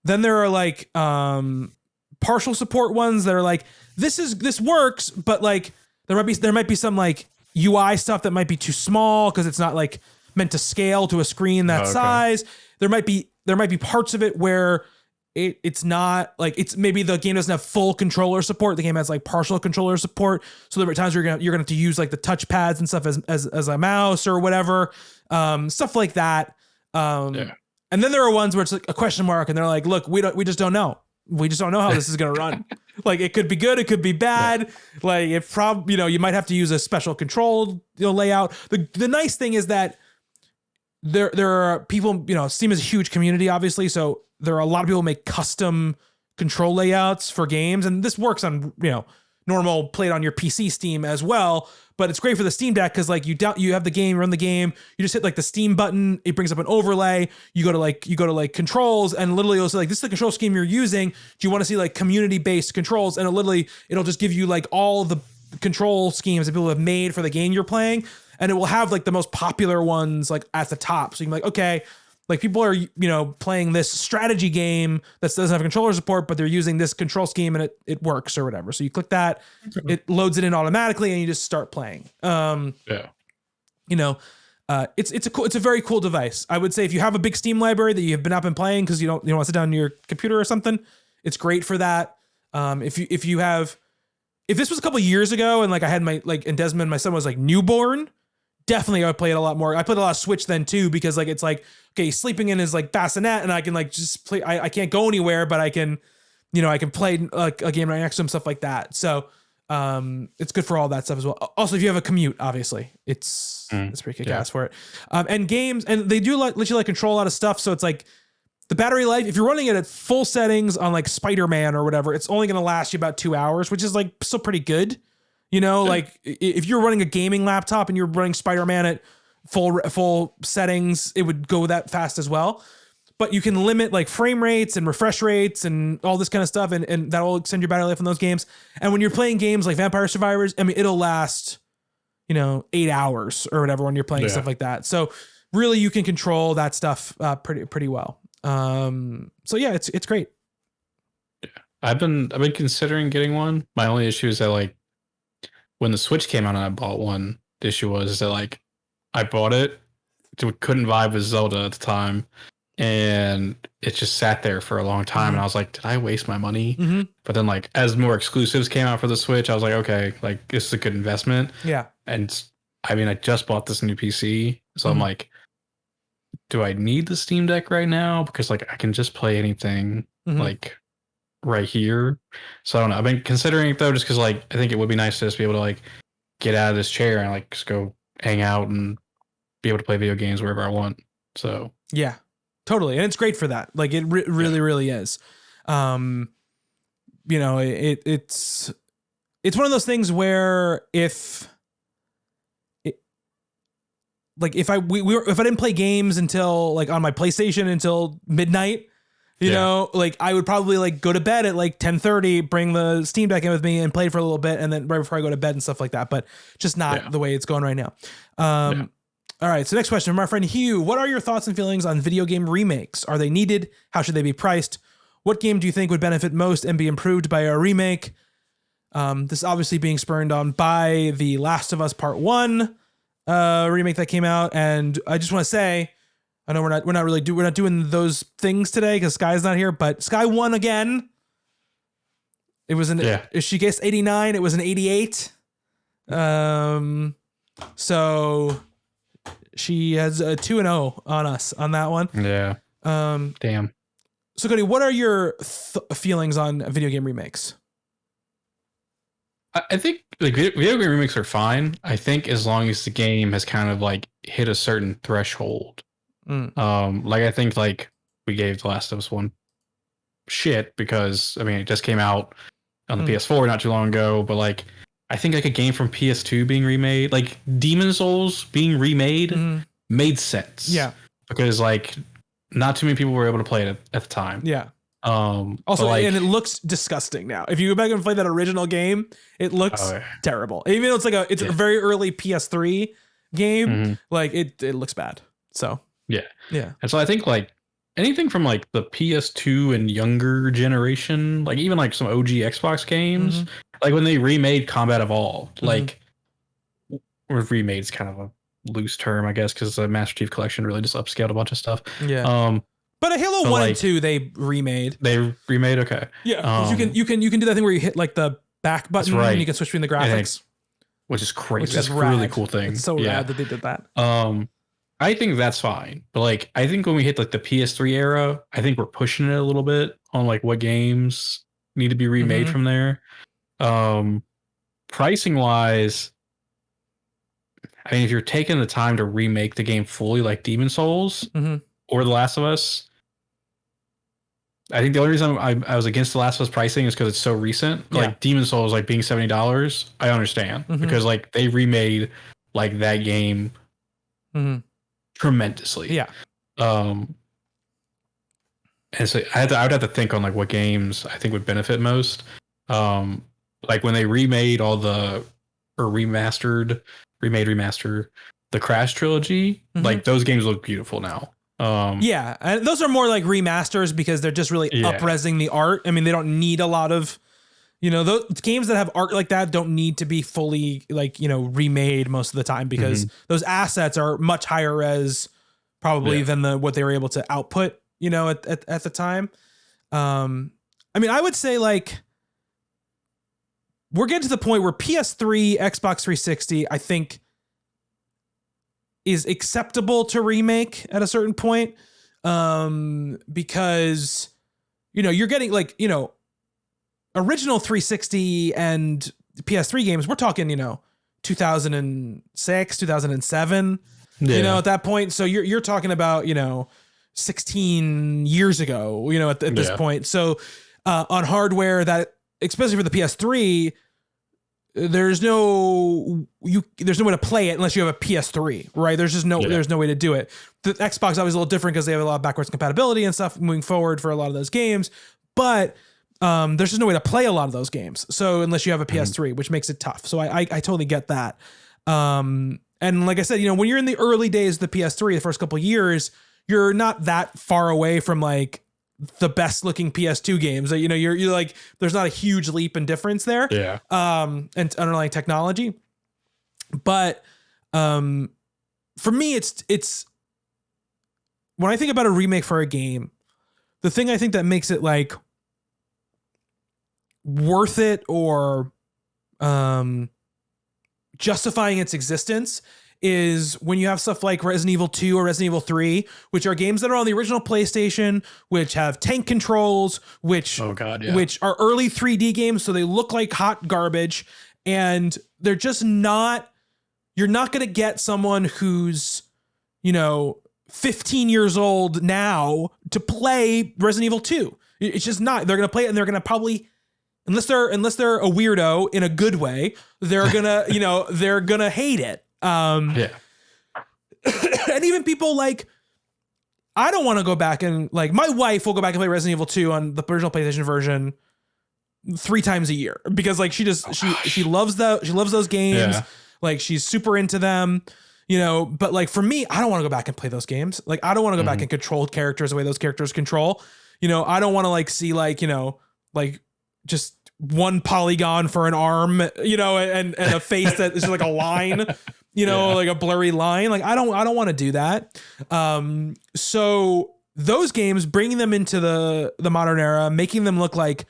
Then there are like partial support ones that are like, this works, but like there might be some like UI stuff that might be too small because it's not like meant to scale to a screen that size. There might be parts of it where it's not like, it's maybe the game doesn't have full controller support. The game has like partial controller support. So there are times you're gonna have to use like the touch pads and stuff as a mouse or whatever, stuff like that. And then there are ones where it's like a question mark, and they're like, look, we just don't know. We just don't know how this is gonna run. Like it could be good, it could be bad. Like it you might have to use a special control layout. The nice thing is that there are people, Steam is a huge community, obviously. So there are a lot of people who make custom control layouts for games. And this works on, normal played on your PC Steam as well. But it's great for the Steam Deck because like you have the game, run the game, you just hit like the Steam button, it brings up an overlay. You go to like controls, and literally it'll say like, this is the control scheme you're using. Do you want to see like community-based controls? And it'll just give you like all the control schemes that people have made for the game you're playing. And it will have like the most popular ones like at the top. So you can be like, okay, like people are, playing this strategy game that doesn't have controller support, but they're using this control scheme and it works or whatever. So you click that, it loads it in automatically, and you just start playing. It's a very cool device. I would say if you have a big Steam library that you have been up and playing because you don't want to sit down on your computer or something, it's great for that. If this was a couple years ago and like I had and Desmond, my son was like newborn, definitely I would play it a lot more. I played a lot of Switch then too, because like it's like, okay, sleeping in his like bassinet, and I can like just play. I can't go anywhere, but I can play like a game right next to him, stuff like that. So it's good for all that stuff as well. Also, if you have a commute, obviously it's pretty kick-ass for it. And games, and they do let you like control a lot of stuff. So it's like the battery life, if you're running it at full settings on like Spider-Man or whatever, it's only going to last you about 2 hours, which is like still pretty good. Like if you're running a gaming laptop and you're running Spider-Man at full settings, it would go that fast as well. But you can limit like frame rates and refresh rates and all this kind of stuff, and that will extend your battery life on those games. And when you're playing games like Vampire Survivors, I mean, it'll last, 8 hours or whatever when you're playing stuff like that. So really, you can control that stuff pretty well. So yeah, it's great. Yeah, I've been considering getting one. My only issue is that like when the Switch came out and I bought one, the issue was that like I bought it, couldn't vibe with Zelda at the time, and it just sat there for a long time. And I was like, did I waste my money? But then like as more exclusives came out for the Switch, I was like, okay, like this is a good investment. Yeah. And I mean, I just bought this new PC, so I'm like, do I need the Steam Deck right now? Because like I can just play anything like right here. So I don't know. I've been considering it though, just because like I think it would be nice to just be able to like get out of this chair and like just go hang out and be able to play video games wherever I want. So yeah, totally. And it's great for that. Like it really is. You know, it's one of those things where if I didn't play games until like on my PlayStation until midnight, you know, like I would probably like go to bed at like 10:30, bring the Steam Deck in with me and play for a little bit. And then right before I go to bed and stuff like that, but just not the way it's going right now. All right. So next question from our friend Hugh. What are your thoughts and feelings on video game remakes? Are they needed? How should they be priced? What game do you think would benefit most and be improved by a remake? This obviously being spurned on by the Last of Us Part 1 remake that came out. And I just want to say, I know we're not doing those things today because Skye's not here, but Skye won again. It was if she guessed 89, it was an 88. So she has a 2-0 on us on that one. Yeah. Damn. So Cody, what are your feelings on video game remakes? I think like video game remakes are fine. I think as long as the game has kind of like hit a certain threshold. Like I think like we gave The Last of Us 1 shit because I mean it just came out on the PS4 not too long ago, but like I think like a game from PS2 being remade, like Demon's Souls being remade made sense. Yeah. Because like not too many people were able to play it at the time. Yeah. Also, like, and it looks disgusting now. If you go back and play that original game, it looks terrible. Even though it's a very early PS3 game, like it looks bad. So yeah. And so I think like anything from like the PS2 and younger generation, like even like some OG Xbox games, like when they remade Combat Evolved, like or remade is kind of a loose term, I guess, because the Master Chief Collection really just upscaled a bunch of stuff. Yeah. But a Halo 1 and 2 they remade. Okay. Yeah. You can do that thing where you hit like the back button and you can switch between the graphics. Which is crazy. That's a really cool thing. It's so rad that they did that. I think that's fine. But like I think when we hit like the PS3 era, I think we're pushing it a little bit on like what games need to be remade from there. Pricing wise, I mean if you're taking the time to remake the game fully like Demon's Souls or The Last of Us, I think the only reason I was against The Last of Us pricing is because it's so recent. Yeah. Like Demon's Souls, like being $70, I understand because like they remade like that game tremendously. Yeah. And so I would have to think on like what games I think would benefit most. Like when they remade remaster the Crash trilogy, like those games look beautiful now. Yeah, and those are more like remasters because they're just really up-resing the art. I mean, they don't need a lot of, those games that have art like that don't need to be fully like, remade most of the time because those assets are much higher res probably than what they were able to output, at the time. I mean, I would say like we're getting to the point where PS3, Xbox 360, I think is acceptable to remake at a certain point. Because, you're getting like, original 360 and PS3 games, we're talking, 2006, 2007, at that point. So you're talking about, 16 years ago, at this point. So, on hardware that, especially for the PS3, there's no way to play it unless you have a PS3, right? There's just there's no way to do it. The Xbox is always a little different because they have a lot of backwards compatibility and stuff moving forward for a lot of those games, but there's just no way to play a lot of those games. So unless you have a PS3, which makes it tough. So I totally get that. And like I said, when you're in the early days of the PS3, the first couple of years, you're not that far away from like the best looking PS2 games that, you're like, there's not a huge leap in difference there. Yeah. And underlying technology. But, for me, it's when I think about a remake for a game, the thing I think that makes it like worth it or, justifying its existence is when you have stuff like Resident Evil 2 or Resident Evil 3, which are games that are on the original PlayStation, which have tank controls, which are early 3D games, so they look like hot garbage, and they're just not. You're not going to get someone who's 15 years old now to play Resident Evil 2. It's just not. They're going to play it and they're going to probably, unless they're a weirdo in a good way, they're going to, they're going to hate it. And even people like, I don't want to go back and like, my wife will go back and play Resident Evil 2 on the original PlayStation version 3 times a year because like she loves those games. Yeah. Like she's super into them, but like for me, I don't want to go back and play those games. Like I don't want to go back and control characters the way those characters control. I don't want to like see like, like just one polygon for an arm, and a face that is like a line, like a blurry line. Like I don't want to do that. So those games, bringing them into the modern era, making them look like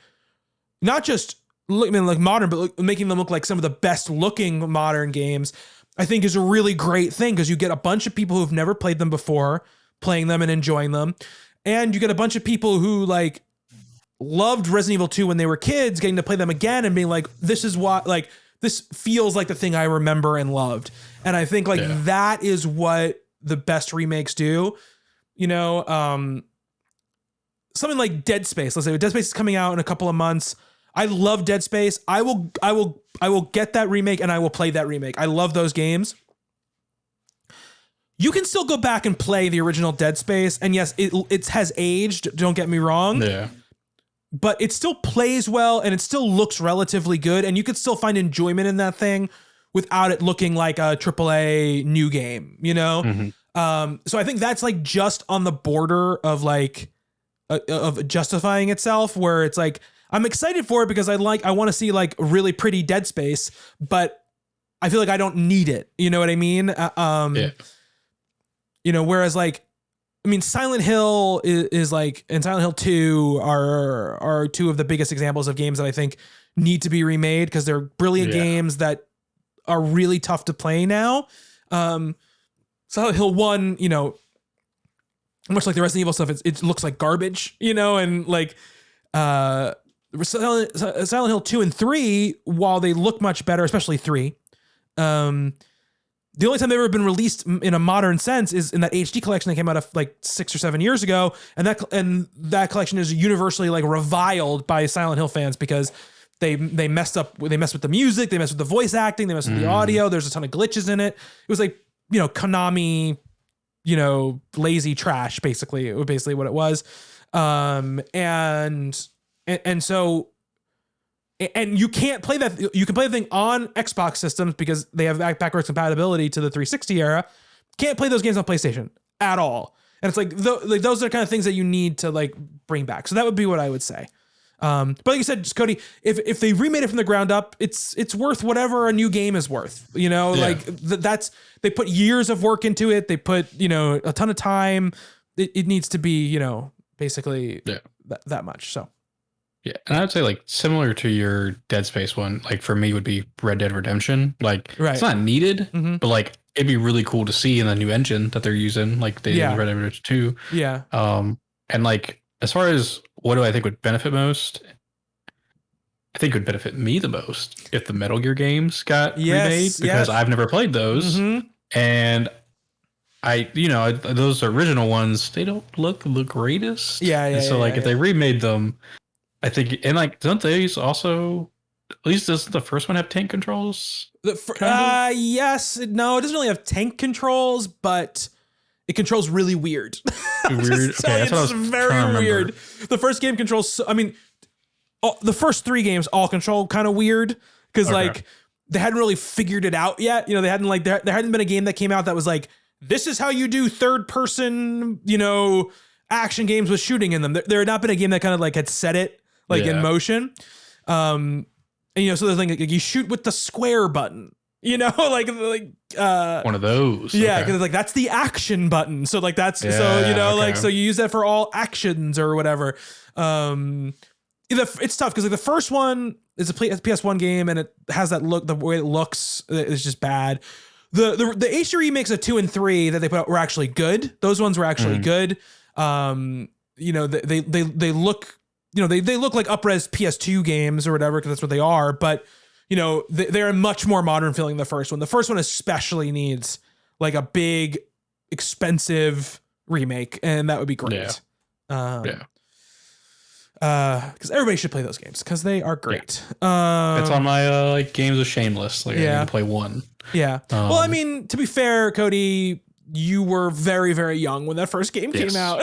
not just like modern, but making them look like some of the best looking modern games, I think is a really great thing because you get a bunch of people who've never played them before playing them and enjoying them. And you get a bunch of people who like loved Resident Evil 2 when they were kids, getting to play them again and being like, this is what, like, this feels like the thing I remember and loved. And I think like that is what the best remakes do. Something like Dead Space. Let's say Dead Space is coming out in a couple of months. I love Dead Space. I will get that remake and I will play that remake. I love those games. You can still go back and play the original Dead Space, and yes, it has aged. Don't get me wrong. Yeah. But it still plays well and it still looks relatively good, and you could still find enjoyment in that thing without it looking like a AAA new game. Mm-hmm. So I think that's like just on the border of like of justifying itself, where it's like, I'm excited for it because I want to see like really pretty Dead Space, but I feel like I don't need it. You know what I mean? Whereas like, I mean, Silent Hill is like, and Silent Hill 2 are two of the biggest examples of games that I think need to be remade because they're brilliant games that are really tough to play now. Silent Hill 1, much like the Resident Evil stuff, it looks like garbage, and like, Silent Hill 2 and 3, while they look much better, especially 3, the only time they've ever been released in a modern sense is in that HD collection that came out of like 6 or 7 years ago, and that collection is universally like reviled by Silent Hill fans because they messed with the music, they messed with the voice acting, they messed with the audio. There's a ton of glitches in it. It was like Konami, lazy trash, basically. It was basically what it was, and so, and you can't play that. You can play the thing on Xbox systems because they have backwards compatibility to the 360 era. Can't play those games on PlayStation at all. And it's like, those are kind of things that you need to like bring back. So that would be what I would say. But like you said, Cody, if they remade it from the ground up, it's worth whatever a new game is worth. Like they put years of work into it. They put a ton of time. It needs to be basically that much. So. Yeah, and I would say like similar to your Dead Space one, like for me would be Red Dead Redemption. Like it's not needed, but like it'd be really cool to see in the new engine that they're using, like they did in Red Dead Redemption 2. Yeah. And like as far as what do I think would benefit most, I think it would benefit me the most if the Metal Gear games got remade because I've never played those, and those original ones, they don't look the greatest. So if they remade them, I think, and like, don't they also, at least doesn't the first one have tank controls? Yes. No, it doesn't really have tank controls, but it controls really weird. Weird? Okay, that's what I was very weird. The first game controls, the first 3 games all control kind of weird because like they hadn't really figured it out yet. They hadn't like, there hadn't been a game that came out that was like, this is how you do third person, action games with shooting in them. There had not been a game that kind of like had set it in motion. And so there's like you shoot with the square button, like one of those. Yeah. Cause it's like, that's the action button. So like, that's, so you use that for all actions or whatever. It's tough. Cause like the first one is a PS1 game and it has that look, the way it looks is just bad. The HD remakes of 2 and 3 that they put out were actually good. Those ones were actually good. They look, they look like up-res PS2 games or whatever, because that's what they are. But, they're much more modern feeling than the first one. The first one especially needs like a big expensive remake, and that would be great. Because everybody should play those games because they are great. It's on my games of shame list. Like I need to play one. Yeah. Well, I mean, to be fair, Cody, you were very, very young when that first game came out.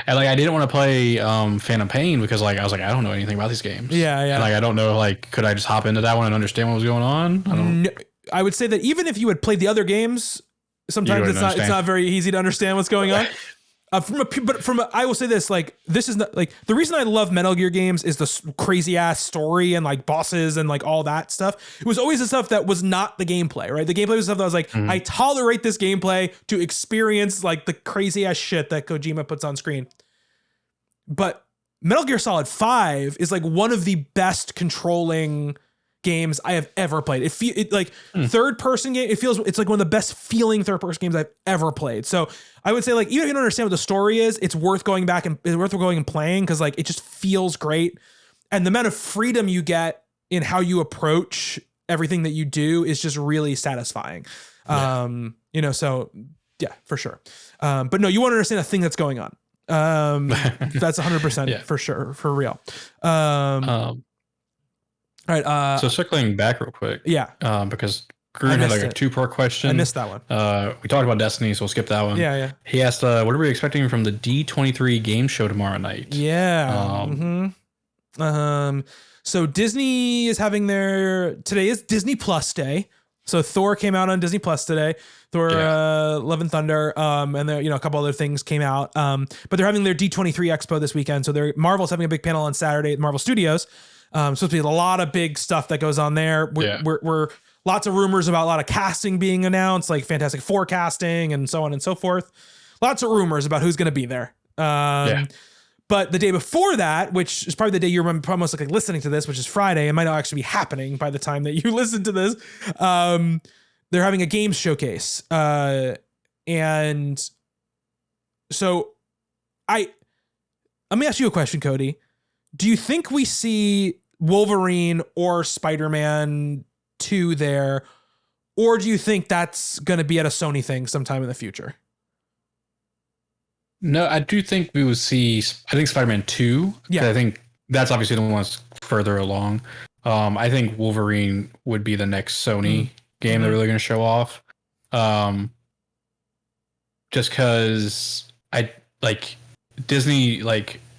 And like I didn't want to play Phantom Pain because like I was like I don't know anything about these games. And like I don't know, like could I just hop into that one and understand what was going on? I would say that even if you had played the other games, sometimes it's not very easy to understand what's going on. I will say this, like, this is not like the reason I love Metal Gear games is the crazy ass story and like bosses and like all that stuff. It was always the stuff that was not the gameplay, right? The gameplay was stuff that was like, I tolerate this gameplay to experience like the crazy ass shit that Kojima puts on screen. But Metal Gear Solid 5 is like one of the best controlling games I have ever played. Third person game. It's like one of the best feeling third person games I've ever played. So I would say like, even if you don't understand what the story is, it's worth going back and playing. Cause like, it just feels great. And the amount of freedom you get in how you approach everything that you do is just really satisfying. So yeah, for sure. But no, you want to understand a thing that's going on. That's 100% for sure. For real. All right. So circling back real quick. Because Groon had like a 2-part question. I missed that one. We talked about Destiny, so we'll skip that one. He asked, what are we expecting from the D23 game show tomorrow night? So Disney is having today is Disney Plus Day. So Thor came out on Disney Plus today. Thor, Love and Thunder, and there, a couple other things came out. But they're having their D23 Expo this weekend. So Marvel's having a big panel on Saturday at Marvel Studios. Supposed to be a lot of big stuff that goes on there. We're lots of rumors about a lot of casting being announced, like Fantastic Four casting and so on and so forth. Lots of rumors about who's going to be there. But the day before that, which is probably the day you're most like listening to this, which is Friday, it might not actually be happening by the time that you listen to this. They're having a games showcase. And so let me ask you a question, Cody. Do you think we see Wolverine or Spider-Man 2 there, or do you think that's going to be at a Sony thing sometime in the future? No, I do think we would see, I think Spider-Man 2. Yeah. I think that's obviously the one that's further along. I think Wolverine would be the next Sony game they're really going to show off. Just because Disney,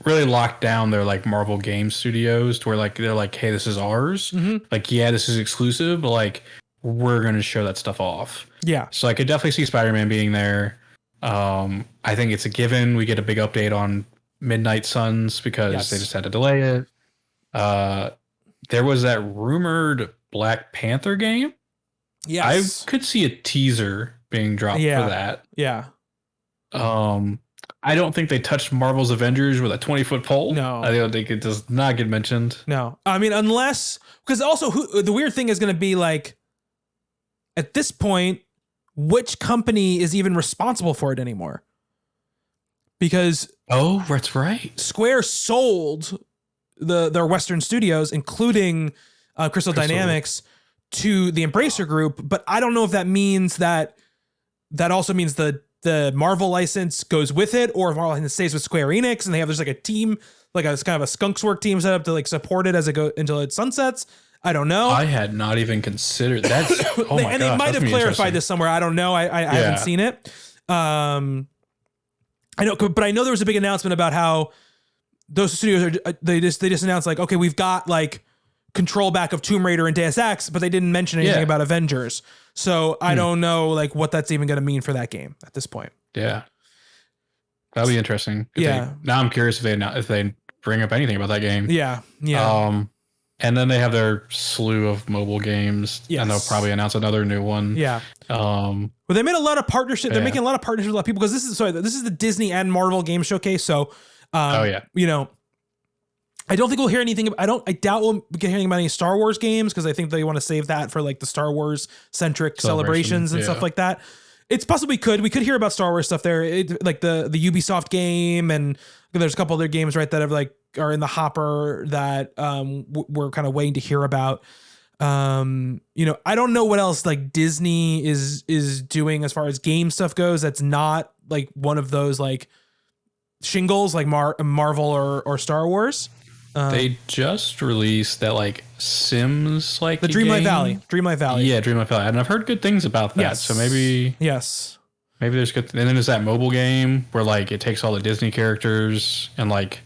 really locked down their Marvel game studios to where they're like, hey, this is ours. This is exclusive, but we're going to show that stuff off. Yeah. So I could definitely see Spider-Man being there. I think it's a given. We get a big update on Midnight Suns because they just had to delay it. There was that rumored Black Panther game. Yes. I could see a teaser being dropped for that. Yeah. I don't think they touched Marvel's Avengers with a 20-foot pole. No. I don't think it does not get mentioned. No. I mean, unless... Because also, the weird thing is going to be at this point, which company is even responsible for it anymore? Because... Oh, that's right. Square sold their Western studios, including Crystal Dynamics, to the Embracer Group. But I don't know if that means that also means the Marvel license goes with it, or if Marvel license stays with Square Enix and there's a team, a kind of a skunks work team set up to support it as it goes until it sunsets. I don't know. I had not even considered that. Oh my and they might have clarified this somewhere. I don't know. I haven't seen it. I know, but I know there was a big announcement about how those studios they just announced okay, we've got control back of Tomb Raider and Deus Ex, but they didn't mention anything about Avengers. So I don't know what that's even going to mean for that game at this point. Yeah. That'll be interesting. Now I'm curious if they bring up anything about that game. Yeah. Yeah. And then they have their slew of mobile games, and they'll probably announce another new one. Yeah. Well, they made a lot of partnerships. They're making a lot of partnerships with a lot of people because this is the Disney and Marvel game showcase. So, I don't think we'll hear anything. I doubt we'll get hearing about any Star Wars games because I think they want to save that for the Star Wars centric celebrations and stuff like that. It's possible we could hear about Star Wars stuff there, the Ubisoft game, and there's a couple other games that are in the hopper that we're kind of waiting to hear about. You know, I don't know what else like Disney is doing as far as game stuff goes. That's not like one of those like shingles like Marvel or Star Wars. They just released that like Sims like the Dreamlight Valley. Dreamlight Valley. Yeah, Dreamlight Valley. And I've heard good things about that. Yes. So maybe maybe there's good. And then there's that mobile game where like it takes all the Disney characters and like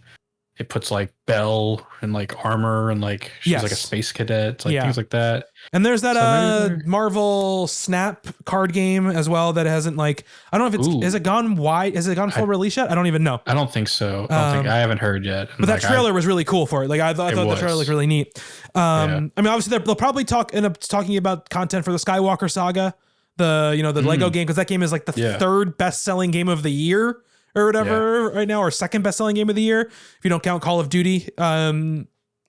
it puts like Belle in like armor and like she's like a space cadet, like things like that. And there's that Marvel Snap card game as well that hasn't like, I don't know if it's has it gone wide, has it gone full release yet? I don't even know. I don't think so. I haven't heard yet. But that trailer was really cool for it. Like I thought the trailer looked really neat. I mean, obviously they'll probably end up talking about content for the Skywalker saga, the Lego game, because that game is like the third best selling game of the year or whatever right now, or second best selling game of the year if you don't count Call of Duty,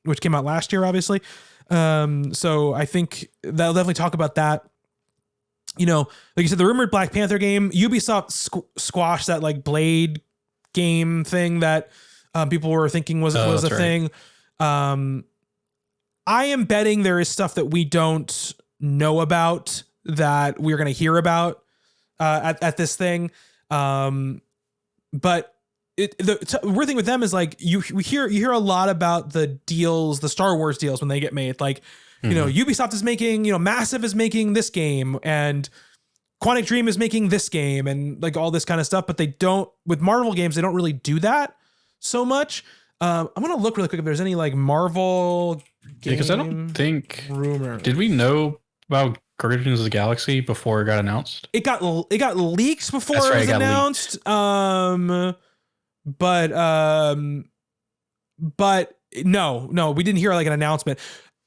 which came out last year, obviously. So I think they'll definitely talk about that. You know, like you said, the rumored Black Panther game, Ubisoft squashed that like Blade game thing that people were thinking was a thing. I am betting there is stuff that we don't know about that we're going to hear about at this thing. But the weird thing with them is like you hear a lot about the deals, the Star Wars deals when they get made. Like, you know, Ubisoft is making, Massive is making this game and Quantic Dream is making this game and like all this kind of stuff. But they don't, with Marvel games, they don't really do that so much. I'm going to look really quick if there's any like Marvel game. Because I don't think rumor. Did we know about Guardians of the Galaxy before it got announced? It got leaks before it was announced. But no, we didn't hear like an announcement.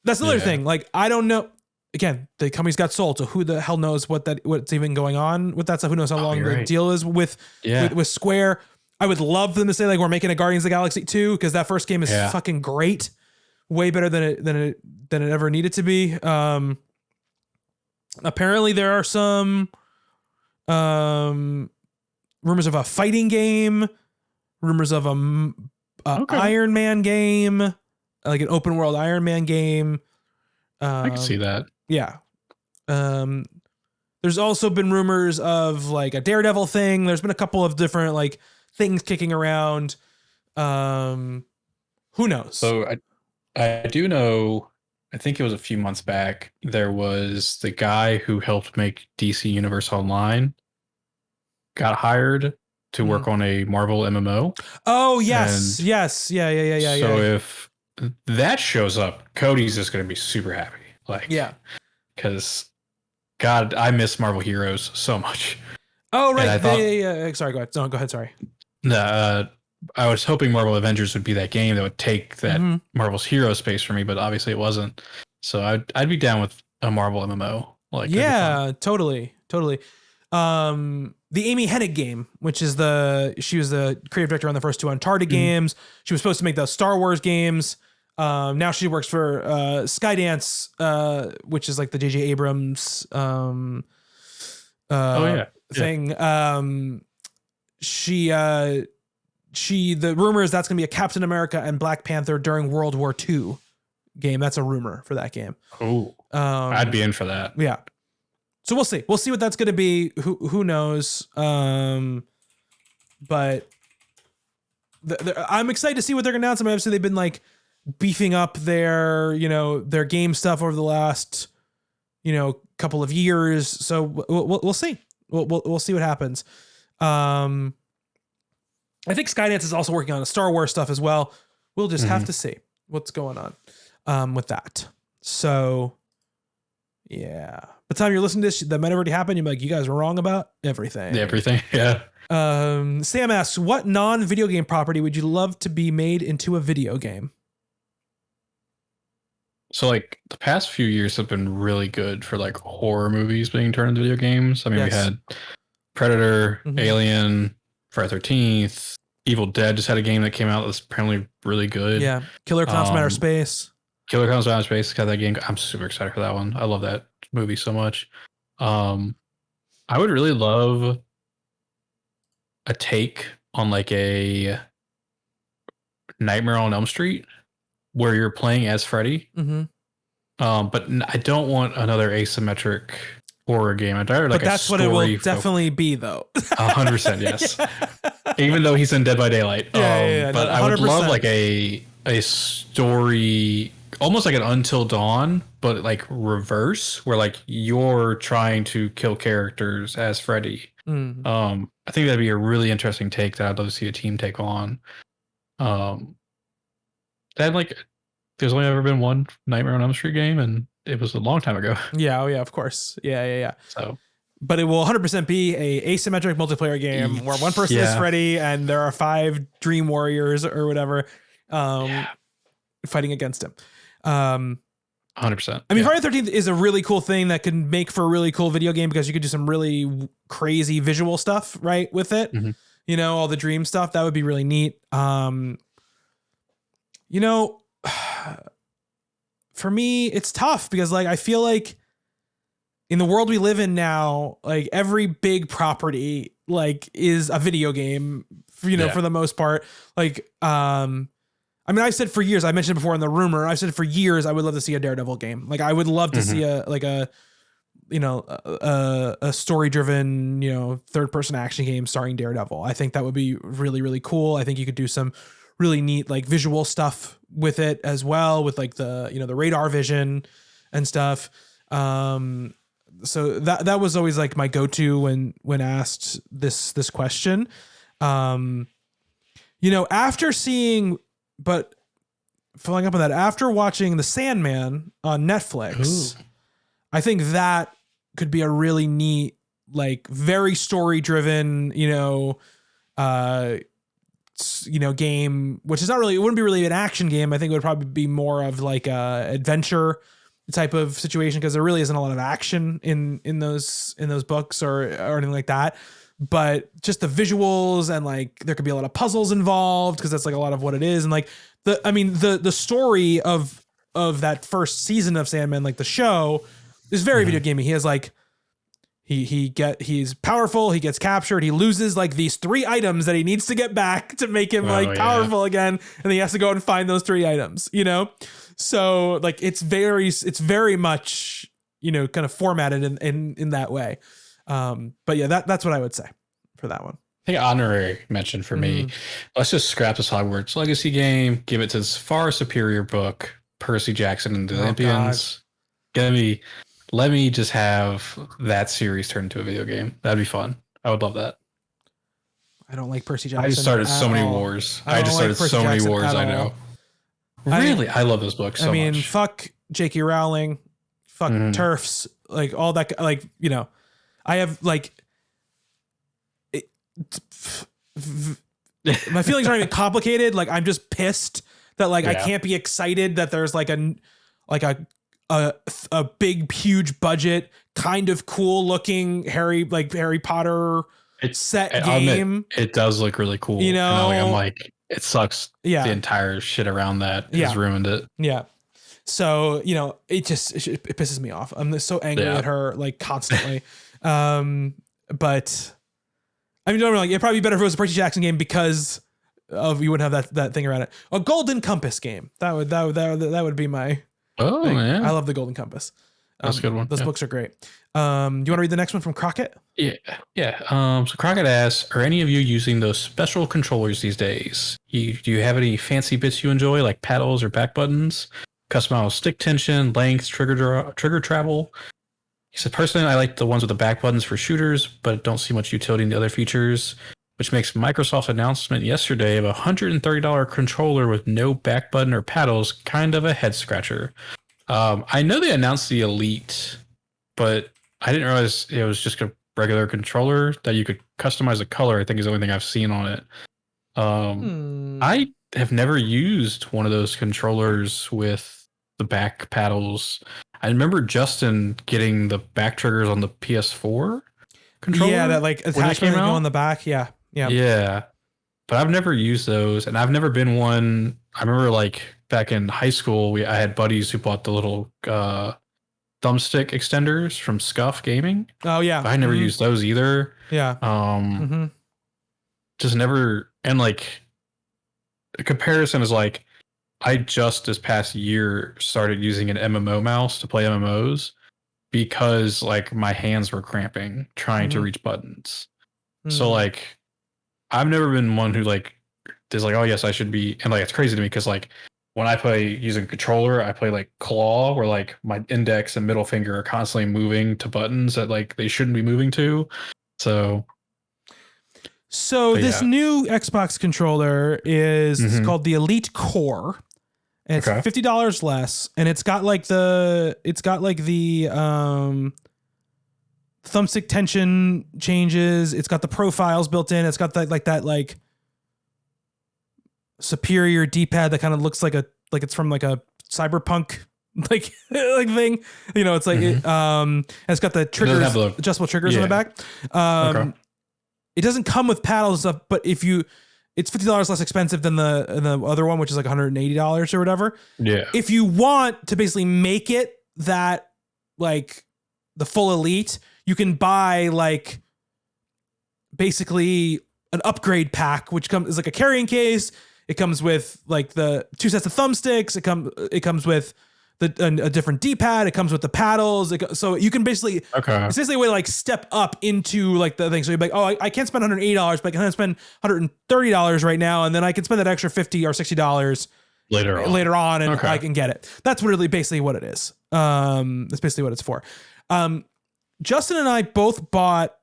That's another thing. Like, I don't know. Again, the company's got sold, so who the hell knows what's even going on with that stuff? Who knows how long the deal is with Square? I would love them to say like we're making a Guardians of the Galaxy 2 because that first game is fucking great, way better than it ever needed to be. Apparently there are some rumors of a fighting game, rumors of a Iron Man game, like an open world Iron Man game. I can see that. Yeah. There's also been rumors of like a Daredevil thing. There's been a couple of different like things kicking around. Who knows? So I do know, I think it was a few months back, there was the guy who helped make DC Universe Online got hired to work on a Marvel MMO. Oh, yes. Yes. Yeah. So if that shows up, Cody's just going to be super happy. Like, because God, I miss Marvel Heroes so much. Oh, right. Sorry, go ahead. No, go ahead. Sorry. I was hoping Marvel Avengers would be that game that would take that Marvel's hero space for me, but obviously it wasn't. So I'd be down with a Marvel MMO. Like, totally. The Amy Hennig game, which is she was the creative director on the first two Uncharted games. She was supposed to make those Star Wars games. Now she works for Skydance, which is like the J.J. Abrams thing. The rumor is that's going to be a Captain America and Black Panther during World War II game. That's a rumor for that game. Oh, I'd be in for that. Yeah. So we'll see. We'll see what that's going to be. Who knows? But I'm excited to see what they're going to announce. I mean, obviously they've been like beefing up their game stuff over the last, couple of years. So we'll see. We'll see what happens. I think Skydance is also working on a Star Wars stuff as well. We'll just have to see what's going on with that. So, yeah. By the time you're listening to this, that might have already happened. You're like, you guys were wrong about everything. Everything, yeah. Sam asks, what non-video game property would you love to be made into a video game? So, like, the past few years have been really good for, like, horror movies being turned into video games. I mean, we had Predator, Alien, Friday 13th, Evil Dead just had a game that came out that's apparently really good. Yeah. Killer Clowns from Outer Space. Killer Clowns from Outer Space got that game. I'm super excited for that one. I love that movie so much. I would really love a take on like a Nightmare on Elm Street where you're playing as Freddy. But I don't want another asymmetric horror game. I'd rather but that's what it will definitely be, though. 100%, yes. Even though he's in Dead by Daylight. But I would love like a story, almost like an Until Dawn, but like reverse, where like you're trying to kill characters as Freddy. I think that'd be a really interesting take that I'd love to see a team take on. That like, there's only ever been one Nightmare on Elm Street game, and it was a long time ago. Yeah, of course. Yeah. So, but it will 100% be a asymmetric multiplayer game where one person is Freddy and there are 5 Dream Warriors or whatever fighting against him. 100%. I mean, Friday the 13th is a really cool thing that can make for a really cool video game because you could do some really crazy visual stuff, right, with it. You know, all the dream stuff. That would be really neat. You know, for me, it's tough because like I feel like in the world we live in now, like every big property like is a video game, you know, for the most part. Like, I mean, I've said for years, I mentioned before in the rumor, I've said for years, I would love to see a Daredevil game. Like I would love to see a story driven, you know, 3rd-person action game starring Daredevil. I think that would be really, really cool. I think you could do some really neat like visual stuff with it as well, with like the, you know, the radar vision and stuff. So that was always like my go-to when asked this question. You know, after seeing, but following up on that, after watching The Sandman on Netflix, I think that could be a really neat, like very story driven, game, which is not really, it wouldn't be really an action game. I think it would probably be more of like a adventure type of situation because there really isn't a lot of action in those books or anything like that. But just the visuals and like there could be a lot of puzzles involved because that's like a lot of what it is. And like the story of that first season of Sandman, like the show, is very video gamey. He has like he's powerful, he gets captured, he loses like these 3 items that he needs to get back to make him powerful again, and he has to go and find those 3 items, you know? So like it's very much, you know, kind of formatted in that way. But yeah, that's what I would say for that one. I think honorary mention for me. Let's just scrap this Hogwarts Legacy game, give it to this far superior book, Percy Jackson and the Olympians. Let me just have that series turned into a video game. That'd be fun. I would love that. I don't like Percy Jackson. I just started so many wars. I know. Really? I love those books so much. I mean, fuck J.K. Rowling, fuck TERFs, like all that, like, you know, I have like, my feelings aren't even complicated. Like, I'm just pissed that like, I can't be excited that there's like a big, huge budget, kind of cool looking Harry Potter set game. It does look really cool. You know, I'm like, it sucks. Yeah. The entire shit around that has ruined it. Yeah. So, you know, it pisses me off. I'm so angry at her like constantly. But I mean, don't like, it'd probably be better if it was a Percy Jackson game because of, you wouldn't have that thing around it. A Golden Compass game. That would be my thing. Yeah. I love the Golden Compass. That's a good one. Those books are great. Do you want to read the next one from Crockett? Yeah. So Crockett asks, are any of you using those special controllers these days? Do you have any fancy bits you enjoy, like paddles or back buttons? Customizable stick tension, length, trigger travel? He said, personally, I like the ones with the back buttons for shooters, but don't see much utility in the other features, which makes Microsoft's announcement yesterday of a $130 controller with no back button or paddles kind of a head scratcher. I know they announced the Elite, but I didn't realize it was just a regular controller that you could customize the color. I think is the only thing I've seen on it. I have never used one of those controllers with the back paddles. I remember Justin getting the back triggers on the PS4 controller. Yeah, that like attachment go on the back. Yeah. But I've never used those, and I've never been one. I remember like back in high school, I had buddies who bought the little thumbstick extenders from Scuff Gaming. Oh yeah, but I never used those either. Yeah. Just never. And like a comparison is like I just this past year started using an MMO mouse to play MMOs because like my hands were cramping trying to reach buttons. So like I've never been one who like is like, oh yes, I should be, and like it's crazy to me because like when I play using controller, I play like claw, where like my index and middle finger are constantly moving to buttons that like they shouldn't be moving to. So this new Xbox controller is called the Elite Core. And it's $50 less, and it's got like the thumbstick tension changes. It's got the profiles built in. It's got that superior D-pad that kind of looks like it's from like a cyberpunk like thing. You know, it's like it's got the triggers, adjustable triggers on the back. It doesn't come with paddles and stuff, but it's $50 less expensive than the other one, which is like $180 or whatever. Yeah. If you want to basically make it that like the full Elite, you can buy like basically an upgrade pack, which is like a carrying case. It comes with like the 2 sets of thumbsticks. It comes with a different D-pad. It comes with the paddles. So you can basically, it's basically a way to like step up into like the thing. So you're like, oh, I can't spend $180, but I can spend $130 right now. And then I can spend that extra $50 or $60 later on. And I can get it. That's really basically what it is. That's basically what it's for. Justin and I both bought,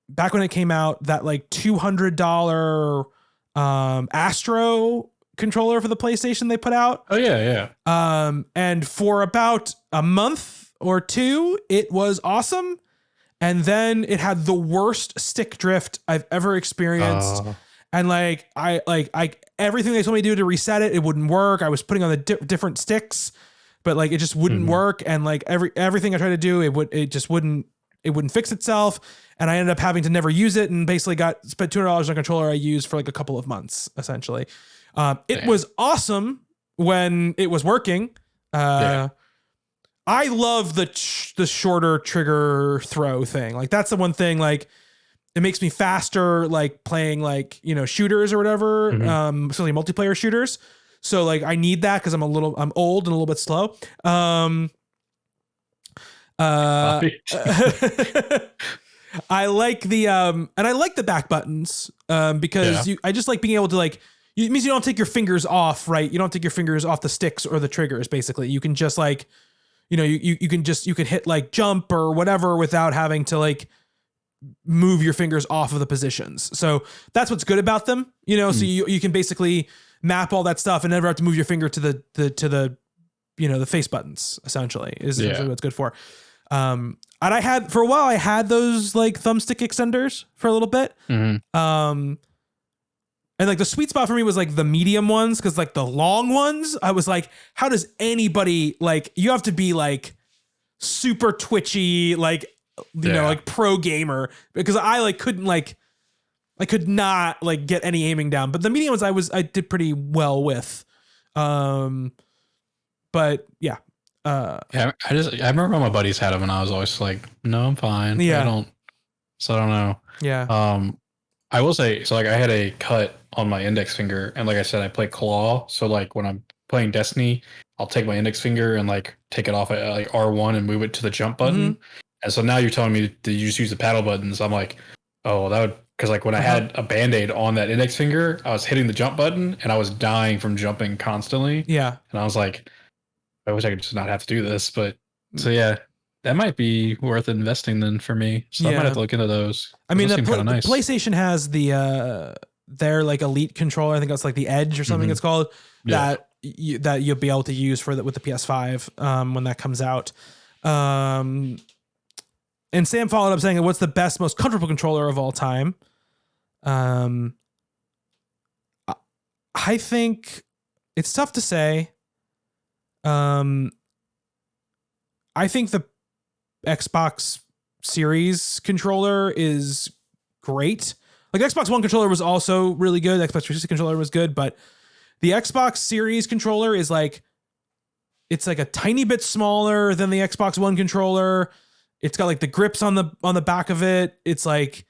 back when it came out, that like $200 Astro controller for the PlayStation they put out. Oh yeah. And for about a month or two, it was awesome. And then it had the worst stick drift I've ever experienced. And like I everything they told me to do to reset it wouldn't work. I was putting on the different sticks, but like it just wouldn't work. And like everything I tried to do, it wouldn't fix itself. And I ended up having to never use it, and basically spent $200 on a controller I used for like a couple of months, essentially. It was awesome when it was working. I love the shorter trigger throw thing. Like that's the one thing, like it makes me faster, like playing like, you know, shooters or whatever, especially multiplayer shooters. So like I need that because I'm old and a little bit slow. I like the and I like the back buttons because I just like being able to like, it means you don't take your fingers off, right? You don't take your fingers off the sticks or the triggers. Basically, you can just like, you know, you can hit like jump or whatever without having to like move your fingers off of the positions. So that's what's good about them, you know. So you can basically map all that stuff and never have to move your finger to the you know, the face buttons. Essentially, is what it's good for. And I had for a while, I had those like thumbstick extenders for a little bit. And like the sweet spot for me was like the medium ones, because like the long ones, I was like, how does anybody, like, you have to be like super twitchy, like, you know, like pro gamer, because I could not like get any aiming down. But the medium ones I did pretty well with. But yeah. I remember my buddies had them and I was always like, no, I'm fine. I don't know. Yeah. I will say, so like I had a cut on my index finger, and like I said, I play claw. So like when I'm playing Destiny, I'll take my index finger and like take it off at like R1 and move it to the jump button. And so now you're telling me to just use the paddle buttons. I'm like, oh, that would, because like when I had a Band-Aid on that index finger, I was hitting the jump button and I was dying from jumping constantly. Yeah. And I was like, I wish I could just not have to do this. But so yeah, that might be worth investing then for me. So I might have to look into those. I mean, the nice. PlayStation has their like Elite controller. I think it's like the Edge or something it's called, that you'll be able to use with the PS5 when that comes out. And Sam followed up saying, what's the best, most comfortable controller of all time? I think it's tough to say. I think the Xbox Series controller is great. Like Xbox One controller was also really good. The Xbox 360 controller was good, but the Xbox Series controller is like, it's like a tiny bit smaller than the Xbox One controller. It's got like the grips on the back of it. It's like,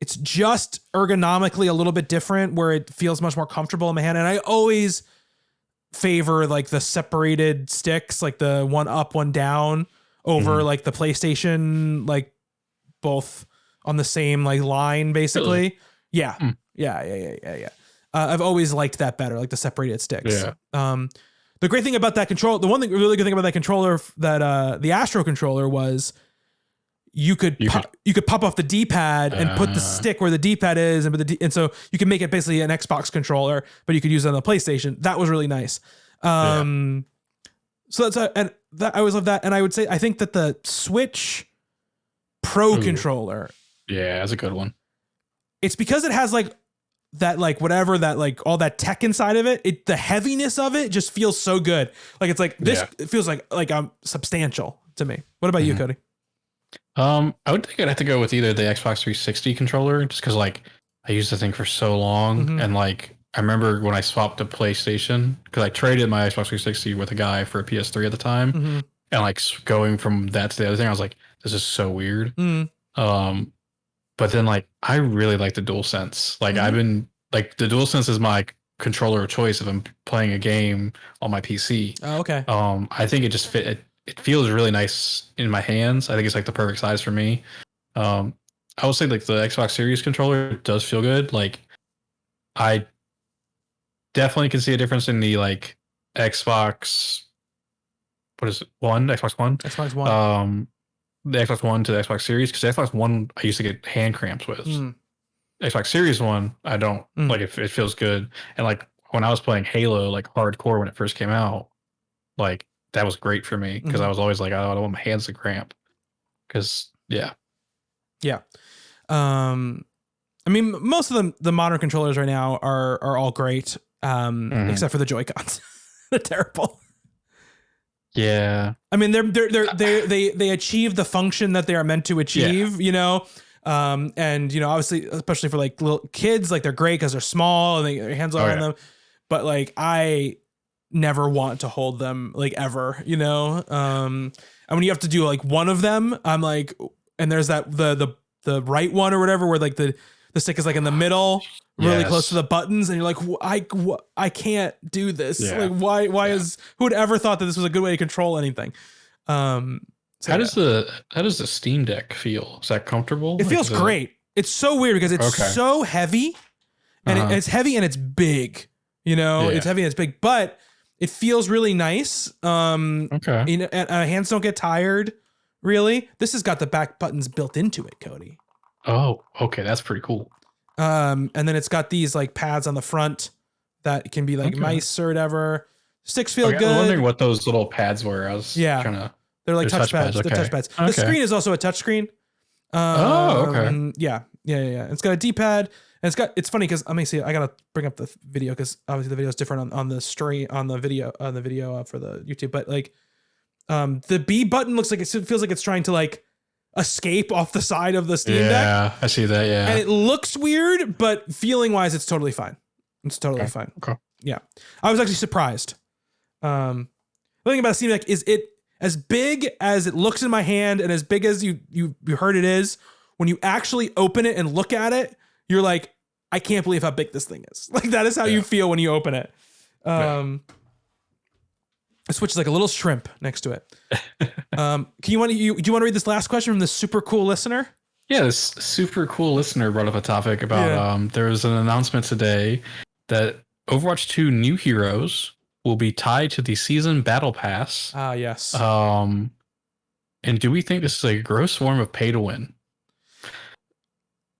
it's just ergonomically a little bit different where it feels much more comfortable in my hand. And I always favor like the separated sticks, like the one up, one down over like the PlayStation, like both on the same like line basically. Really? Yeah. Yeah. I've always liked that better, like the separated sticks. Yeah. The great thing about that control, the really good thing about that controller, that the Astro controller was you could pop off the D-pad and put the stick where the D-pad is, and so you can make it basically an Xbox controller, but you could use it on the PlayStation. That was really nice. So that's and that I always love that. And I would say I think that the Switch Pro controller, that's a good one. It's because it has like that, like whatever that, like all that tech inside of it. The heaviness of it just feels so good. Like it's like this. It feels like substantial to me. What about you, Cody? I would think I'd have to go with either the Xbox 360 controller, just because like I used the thing for so long, and like I remember when I swapped to PlayStation, because I traded my Xbox 360 with a guy for a PS3 at the time, and like going from that to the other thing, I was like, this is so weird. But then like I really like the DualSense. Like I've been like the DualSense is my controller of choice if I'm playing a game on my PC. Oh, okay. I think it just it feels really nice in my hands. I think it's like the perfect size for me. I would say like the Xbox Series controller does feel good. Like I definitely can see a difference in the like Xbox. What is it? Xbox One. Xbox One. The Xbox One to the Xbox Series, because Xbox One I used to get hand cramps with. Xbox Series One I don't like. It feels good, and like when I was playing Halo like hardcore when it first came out, like that was great for me because I was always like, oh, I don't want my hands to cramp. Because I mean, most of the modern controllers right now are all great, except for the Joy-Cons. They're terrible. Yeah, I mean they achieve the function that they are meant to achieve, you know, and you know obviously especially for like little kids, like they're great because they're small and their hands are on them, but like I never want to hold them like ever, you know, and when you have to do like one of them, I'm like, and there's that the right one or whatever where like the stick is like in the middle, really close to the buttons, and you're like, I can't do this. Like, why is, who would ever thought that this was a good way to control anything? So how does the Steam Deck feel? Is that comfortable? It feels great. It's so weird because it's so heavy, and it's heavy and it's big. You know, it's heavy and it's big, but it feels really nice. You know, and hands don't get tired. Really, this has got the back buttons built into it, Cody. Oh, okay, that's pretty cool. And then it's got these like pads on the front that can be like mice or whatever. Sticks feel good. I'm wondering what those little pads were. I was trying to. They're like touch pads. They're touch pads. The screen is also a touch screen. Yeah. It's got a D-pad, and it's funny because let me see. I gotta bring up the video because obviously the video is different on the stream on the video for the YouTube. But like, the B button looks like it feels like it's trying to like escape off the side of the Steam Deck. Yeah, I see that. Yeah, and it looks weird, but feeling wise, it's totally fine. It's totally fine. Okay. Yeah, I was actually surprised. The thing about a Steam Deck is it as big as it looks in my hand, and as big as you heard it is. When you actually open it and look at it, you're like, I can't believe how big this thing is. Like that is how you feel when you open it. The Switch is like a little shrimp next to it. Do you want to read this last question from this super cool listener? Yeah, this super cool listener brought up a topic about there was an announcement today that Overwatch 2 new heroes will be tied to the season battle pass. Ah, yes. And do we think this is a gross form of pay to win?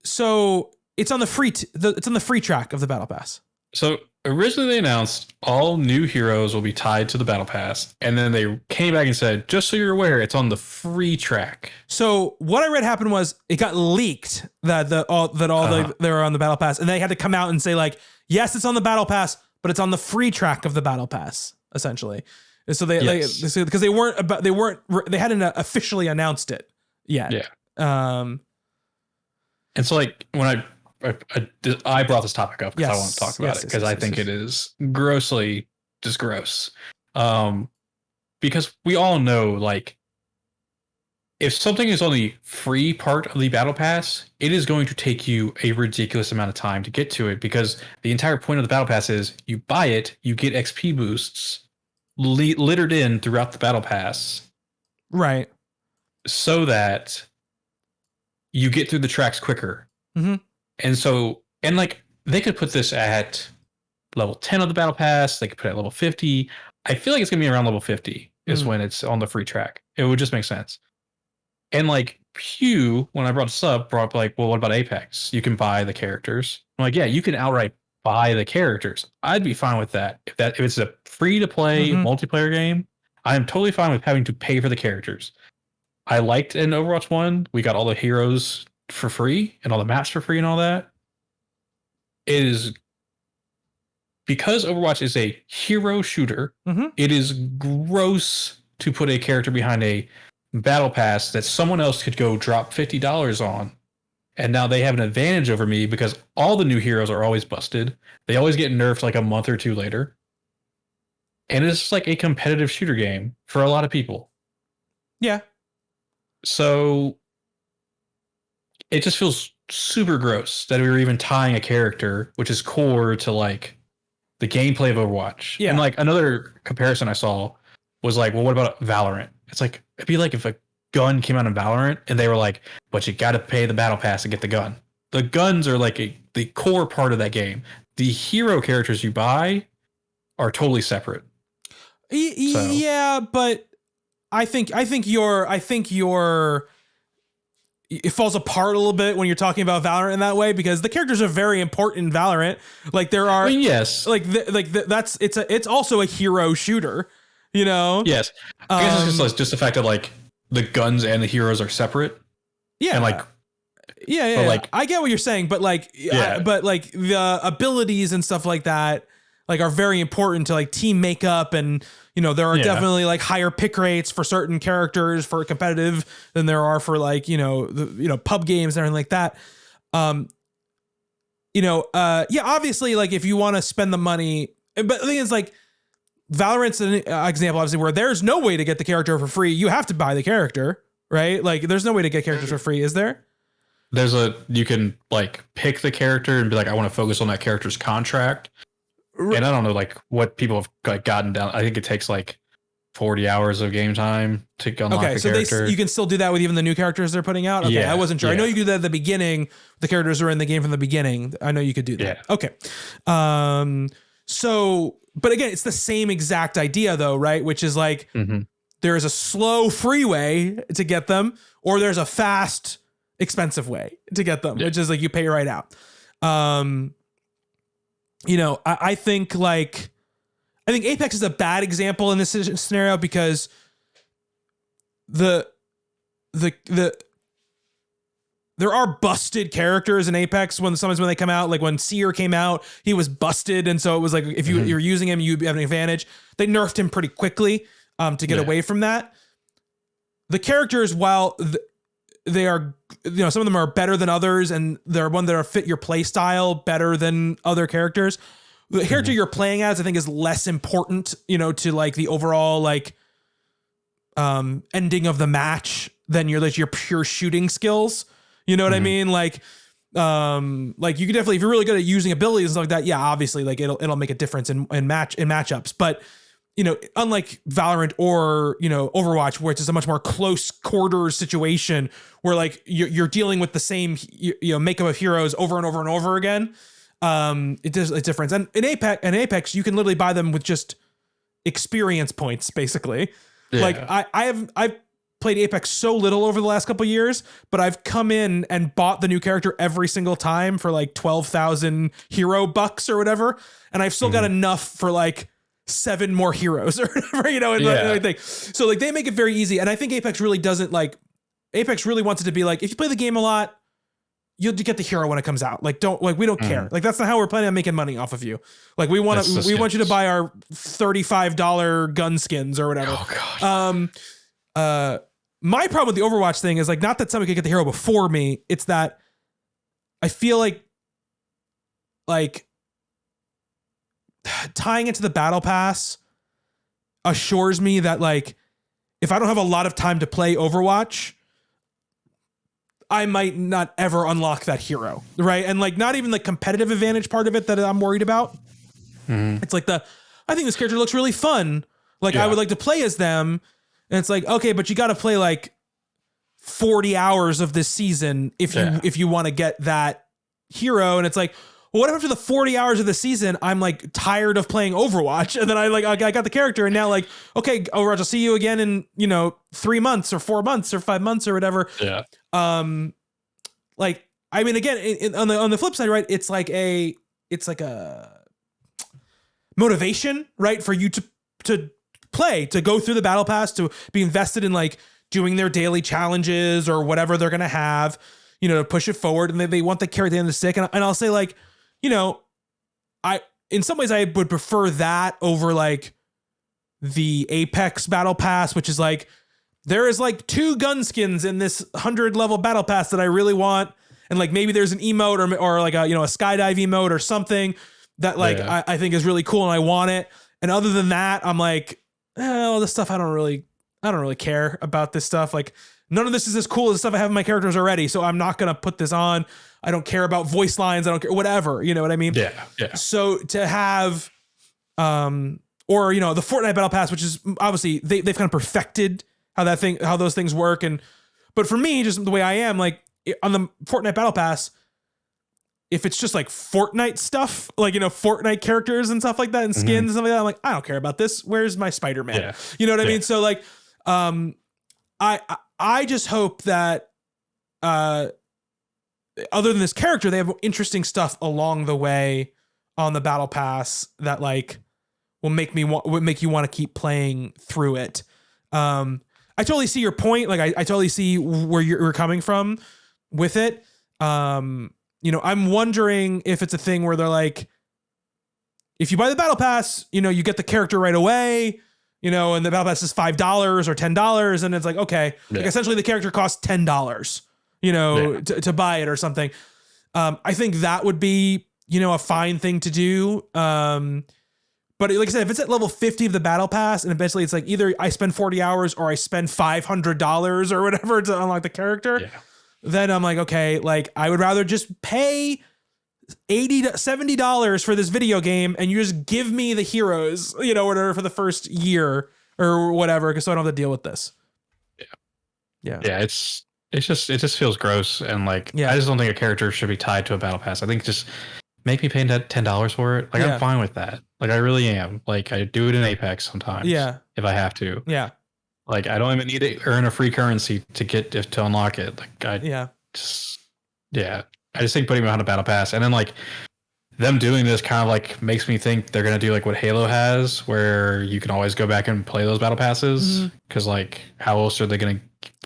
So it's on the free it's on the free track of the battle pass. So originally they announced all new heroes will be tied to the battle pass, and then they came back and said, just so you're aware, it's on the free track. So what I read happened was it got leaked that they were on the battle pass, and they had to come out and say like, yes, it's on the battle pass, but it's on the free track of the battle pass, essentially. And so they because they hadn't officially announced it yet. Yeah. And so like when I brought this topic up because I want to talk about it because I think it is grossly just gross. Because we all know like if something is on the free part of the battle pass, it is going to take you a ridiculous amount of time to get to it because the entire point of the battle pass is you buy it, you get XP boosts littered in throughout the battle pass. Right. So that you get through the tracks quicker. Mm-hmm. And so, and like they could put this at level 10 of the battle pass, they could put it at level 50. I feel like it's going to be around level 50 is when it's on the free track. It would just make sense. And like Pew, when I brought this up, brought up like, well, what about Apex? You can buy the characters. I'm like, yeah, you can outright buy the characters. I'd be fine with that. If it's a free to play multiplayer game, I'm totally fine with having to pay for the characters. I liked in Overwatch 1, we got all the heroes for free and all the maps for free and all that. It is because Overwatch is a hero shooter, it is gross to put a character behind a battle pass that someone else could go drop $50 on. And now they have an advantage over me because all the new heroes are always busted. They always get nerfed like a month or two later. And it's just like a competitive shooter game for a lot of people. Yeah. So it just feels super gross that we were even tying a character, which is core to like the gameplay of Overwatch. Yeah. And like another comparison I saw was like, well, what about Valorant? It's like, it'd be like if a gun came out in Valorant and they were like, but you got to pay the battle pass to get the gun. The guns are like the core part of that game. The hero characters you buy are totally separate. Yeah, but I think it falls apart a little bit when you're talking about Valorant in that way because the characters are very important in Valorant. Like there are, yes, it's also a hero shooter, you know. Yes, I guess it's just the fact that like the guns and the heroes are separate. Yeah, and like yeah. Like I get what you're saying, but like, but like the abilities and stuff like that, like are very important to like team makeup and. You know, there are definitely like higher pick rates for certain characters for competitive than there are for like, pub games and everything like that. Obviously, like if you want to spend the money, but the thing is like Valorant's an example, obviously, where there's no way to get the character for free. You have to buy the character, right? Like there's no way to get characters for free, is there? You can like pick the character and be like, I want to focus on that character's contract. And I don't know, like what people have like gotten down. I think it takes like 40 hours of game time to unlock the character. You can still do that with even the new charters they're putting out. Okay, I wasn't sure. I know you could do that at the beginning. The characters are in the game from the beginning. I know you could do that. Yeah. Okay. But again, it's the same exact idea though, right? Which is like there is a slow free way to get them, or there's a fast, expensive way to get them, which is like you pay right out. I think Apex is a bad example in this scenario because there are busted characters in Apex sometimes when they come out. Like when Seer came out, he was busted, and so it was like if you're using him, you have an advantage. They nerfed him pretty quickly to get away from that. The characters, while they are, some of them are better than others, and they're one that are fit your play style better than other characters. The character you're playing as, I think, is less important, to like the overall like ending of the match than your pure shooting skills. You know what I mean? Like you can definitely, if you're really good at using abilities and stuff like that, yeah, obviously, like it'll make a difference in matchups, but. Unlike Valorant or, Overwatch, where it's just a much more close quarters situation where like you're dealing with the same, makeup of heroes over and over and over again. It does a difference. And in Apex, you can literally buy them with just experience points, basically. Yeah. Like I've played Apex so little over the last couple of years, but I've come in and bought the new character every single time for like 12,000 hero bucks or whatever. And I've still got enough for like 7 more heroes or whatever, everything. So like they make it very easy. And I think Apex really doesn't Apex really wants it to be like, if you play the game a lot, you'll get the hero when it comes out. Like, we don't care. Like, that's not how we're planning on making money off of you. Like we want you to buy our $35 gun skins or whatever. Oh God. My problem with the Overwatch thing is like, not that somebody could get the hero before me. It's that I feel like tying it to the battle pass assures me that like if I don't have a lot of time to play Overwatch, I might not ever unlock that hero, right? And like not even the competitive advantage part of it that I'm worried about. It's like I think this character looks really fun. Like I would like to play as them. And it's like, okay, but you got to play like 40 hours of this season if you want to get that hero. And it's like, well, what if after the 40 hours of the season, I'm like tired of playing Overwatch, and then I got the character, and now like, okay, Overwatch, I'll see you again in 3 months or 4 months or 5 months or whatever. Yeah. Like I mean, again, on the flip side, right? It's like a motivation, right, for you to play, to go through the battle pass, to be invested in like doing their daily challenges or whatever they're gonna have, to push it forward, and they want the carrot at the end of the stick, and I'll say like, in some ways I would prefer that over like the Apex battle pass, which is like, there is like 2 gun skins in this 100 level battle pass that I really want. And like, maybe there's an emote or like a skydive emote or something that like, I think is really cool and I want it. And other than that, I'm like, all this stuff, I don't really care about this stuff. Like none of this is as cool as the stuff I have in my characters already. So I'm not going to put this on. I don't care about voice lines. I don't care, whatever, you know what I mean? Yeah. Yeah. So to have, the Fortnite battle pass, which is obviously they've kind of perfected how those things work. But for me, just the way I am, like on the Fortnite battle pass, if it's just like Fortnite stuff, like, Fortnite characters and stuff like that and skins and stuff like that, I'm like, I don't care about this. Where's my Spider-Man? Yeah. You know what I mean? So like, I just hope that, other than this character, they have interesting stuff along the way on the battle pass that like will make you want to keep playing through it. I totally see your point. Like I totally see where you're coming from with it. I'm wondering if it's a thing where they're like, if you buy the battle pass, you get the character right away, and the battle pass is $5 or $10. And it's like, okay, like essentially the character costs $10, to buy it or something. I think that would be, a fine thing to do. But like I said, if it's at level 50 of the battle pass and eventually it's like either I spend 40 hours or I spend $500 or whatever to unlock the character, then I'm like, okay, like I would rather just pay $80 to $70 for this video game and you just give me the heroes, whatever for the first year or whatever, because so I don't have to deal with this. Yeah. It just feels gross, and like I just don't think a character should be tied to a battle pass. I think just make me pay $10 for it. Like I'm fine with that. Like I really am. Like I do it in Apex sometimes. Yeah. If I have to. Yeah. Like I don't even need to earn a free currency to unlock it. Like I just think putting me on a battle pass and then like them doing this kind of like makes me think they're gonna do like what Halo has, where you can always go back and play those battle passes. Because like how else are they gonna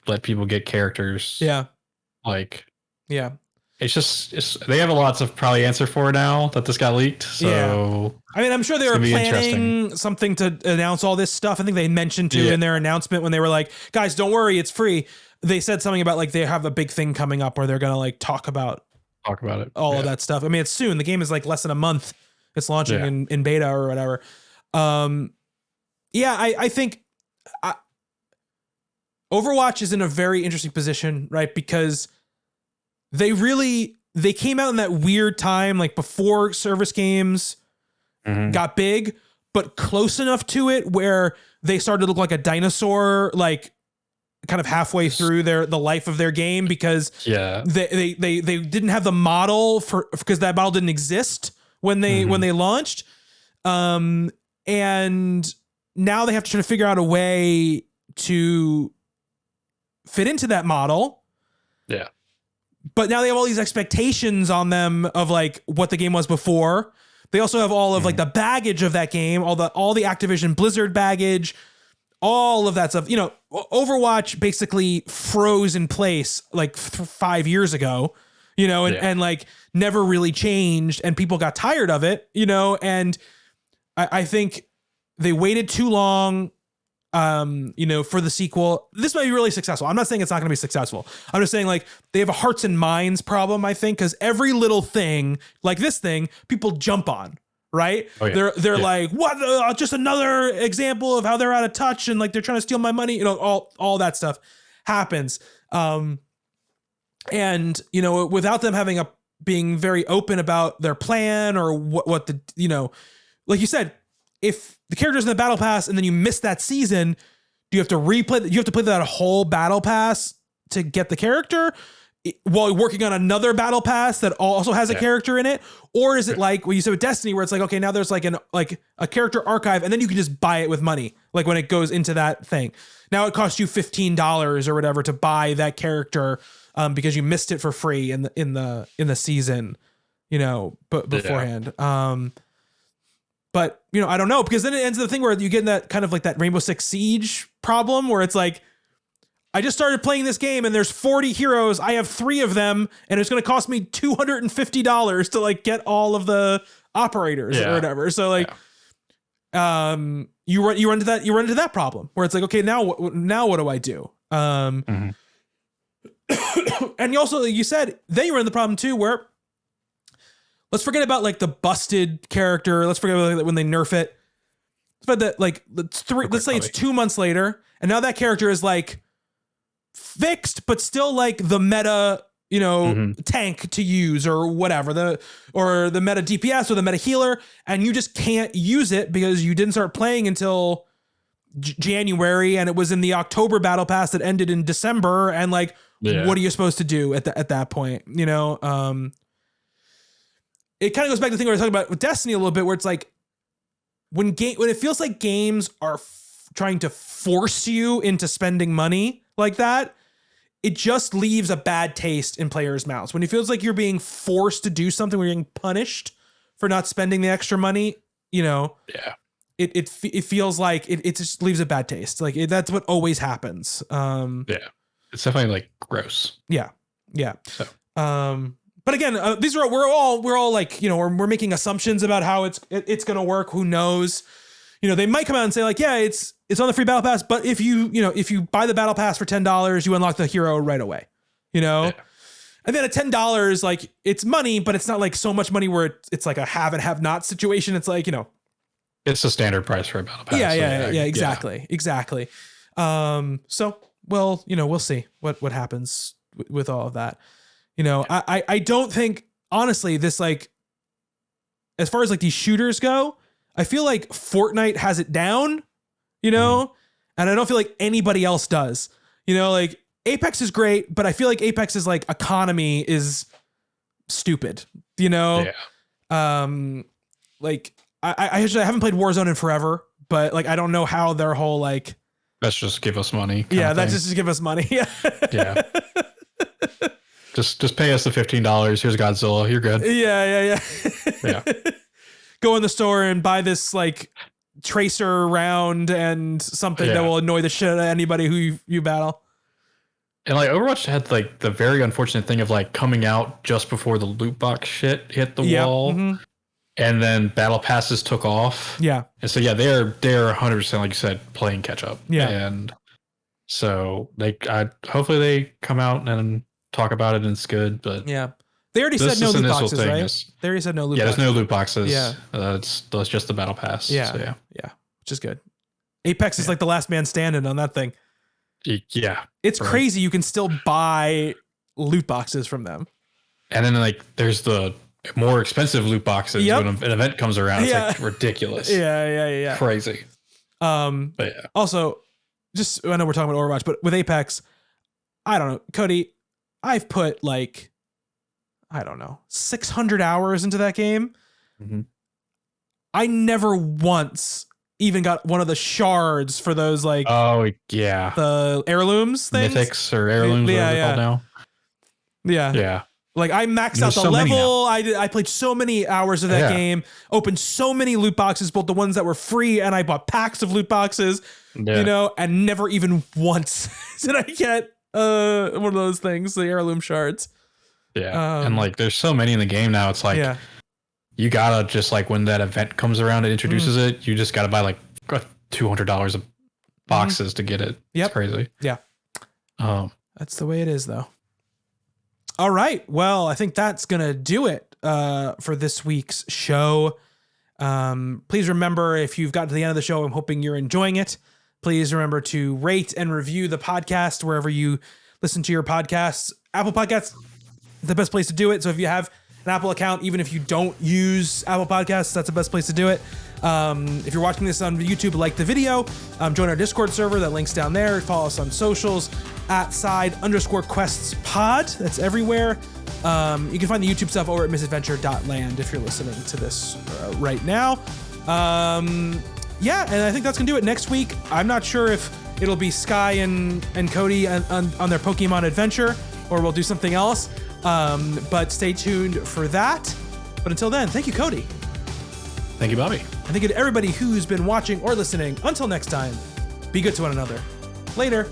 let people get characters? Yeah. Like it's they have a lot to probably answer for now that this got leaked. So I mean, I'm sure they were planning something to announce all this stuff. I think they mentioned too in their announcement when they were like, guys, don't worry, it's free. They said something about like they have a big thing coming up where they're gonna like talk about it, all of that stuff. I mean, it's soon. The game is like less than a month. It's launching in beta or whatever. I think Overwatch is in a very interesting position, right? Because they came out in that weird time, like before service games got big, but close enough to it where they started to look like a dinosaur, like kind of halfway through the life of their game, because they didn't have the model because that model didn't exist when they launched. And now they have to try to figure out a way to fit into that model. Yeah. But now they have all these expectations on them of like what the game was before. They also have all of like the baggage of that game, all the Activision Blizzard baggage, all of that stuff. Overwatch basically froze in place like 5 years ago, and like never really changed, and people got tired of it, and I think they waited too long, for the sequel. This might be really successful. I'm not saying it's not going to be successful. I'm just saying like they have a hearts and minds problem, I think, because every little thing like this thing, people jump on, right? Oh, yeah. They're like, what? Just another example of how they're out of touch and like they're trying to steal my money. All that stuff happens. And, you know, without them being very open about their plan or what the, you know, like you said, if the character's in the battle pass and then you miss that season, do you have to you have to play that whole battle pass to get the character while working on another battle pass that also has a character in it? Or is it like what you said with Destiny, where it's like, okay, now there's like a character archive and then you can just buy it with money. Like when it goes into that thing, now it costs you $15 or whatever to buy that character, because you missed it for free in the season, you know, but beforehand. But, you know, I don't know, because then it ends in the thing where you get in that kind of like that Rainbow Six Siege problem where it's like, I just started playing this game and there's 40 heroes. I have 3 of them and it's going to cost me $250 to like get all of the operators or whatever. So like, you run into that problem where it's like, okay, now what do I do? And you also, like you said, then you run into the problem too, where let's forget about like the busted character. Let's forget about when they nerf it. But that like let's say it's 2 months later, and now that character is like fixed, but still like the meta, you know, tank to use or whatever, the meta DPS or the meta healer, and you just can't use it because you didn't start playing until January, and it was in the October battle pass that ended in December, and like, what are you supposed to do at that point? You know, it kind of goes back to the thing we were talking about with Destiny a little bit, where it's like when it feels like games are trying to force you into spending money like that, it just leaves a bad taste in players' mouths. When it feels like you're being forced to do something, where you're getting punished for not spending the extra money, you know, it feels like it just leaves a bad taste. Like that's what always happens. It's definitely like gross. Yeah. So, but again, we're all like, you know, we're making assumptions about how it's going to work. Who knows? You know, they might come out and say like, yeah, it's on the free battle pass, but if you buy the battle pass for $10, you unlock the hero right away, you know? And then at $10, like it's money, but it's not like so much money where it's like a have and have not situation. It's like, you know, it's the standard price for a battle pass. Exactly. So, well, you know, we'll see what happens with all of that. You know, I don't think, honestly, this, like, as far as like these shooters go, I feel like Fortnite has it down, you know, and I don't feel like anybody else does. You know, like Apex is great, but I feel like Apex's like economy is stupid, you know? Like I haven't played Warzone in forever, but like I don't know how their whole like, let's just give us money. That's just give us money. Yeah. Just pay us the $15. Here's Godzilla. You're good. Yeah. Go in the store and buy this like tracer round and something that will annoy the shit out of anybody who you battle. And like Overwatch had like the very unfortunate thing of like coming out just before the loot box shit hit the wall. And then battle passes took off. Yeah. And so they're 100%, like you said, playing catch up. Yeah. And so hopefully they come out and talk about it and it's good. But they already said no loot boxes, right? They already said no loot boxes. There's no loot boxes. Yeah. That's just the battle pass. Yeah. So, which is good. Apex is like the last man standing on that thing. Yeah. It's crazy. You can still buy loot boxes from them. And then like there's the more expensive loot boxes when an event comes around. It's like ridiculous. Yeah. Crazy. But also, just I know we're talking about Overwatch, but with Apex, I don't know, Cody, I've put like, I don't know, 600 hours into that game. I never once even got one of the shards for those like the heirlooms things, mythics or heirlooms, whatever they're called now. Yeah. Like I maxed out the level. I played so many hours of that game, opened so many loot boxes, both the ones that were free and I bought packs of loot boxes, you know, and never even once did I get one of those things, the heirloom shards. Yeah. And like there's so many in the game now. It's like you gotta just like when that event comes around and introduces it, you just gotta buy like $200 of boxes to get it. It's crazy. Yeah. That's the way it is though. All right. Well, I think that's going to do it for this week's show. Please remember, if you've gotten to the end of the show, I'm hoping you're enjoying it. Please remember to rate and review the podcast wherever you listen to your podcasts. Apple Podcasts, the best place to do it. So if you have an Apple account, even if you don't use Apple Podcasts, that's the best place to do it. If you're watching this on YouTube, like the video, join our Discord server. That link's down there. Follow us on socials at @side_quests pod. That's everywhere. You can find the YouTube stuff over at misadventure.land if you're listening to this right now. Yeah, and I think that's gonna do it. Next week, I'm not sure if it'll be Skye and Cody on their Pokemon adventure, or we'll do something else. But stay tuned for that. But until then, thank you, Cody. Thank you, Bobby. And thank you to everybody who's been watching or listening. Until next time, be good to one another. Later.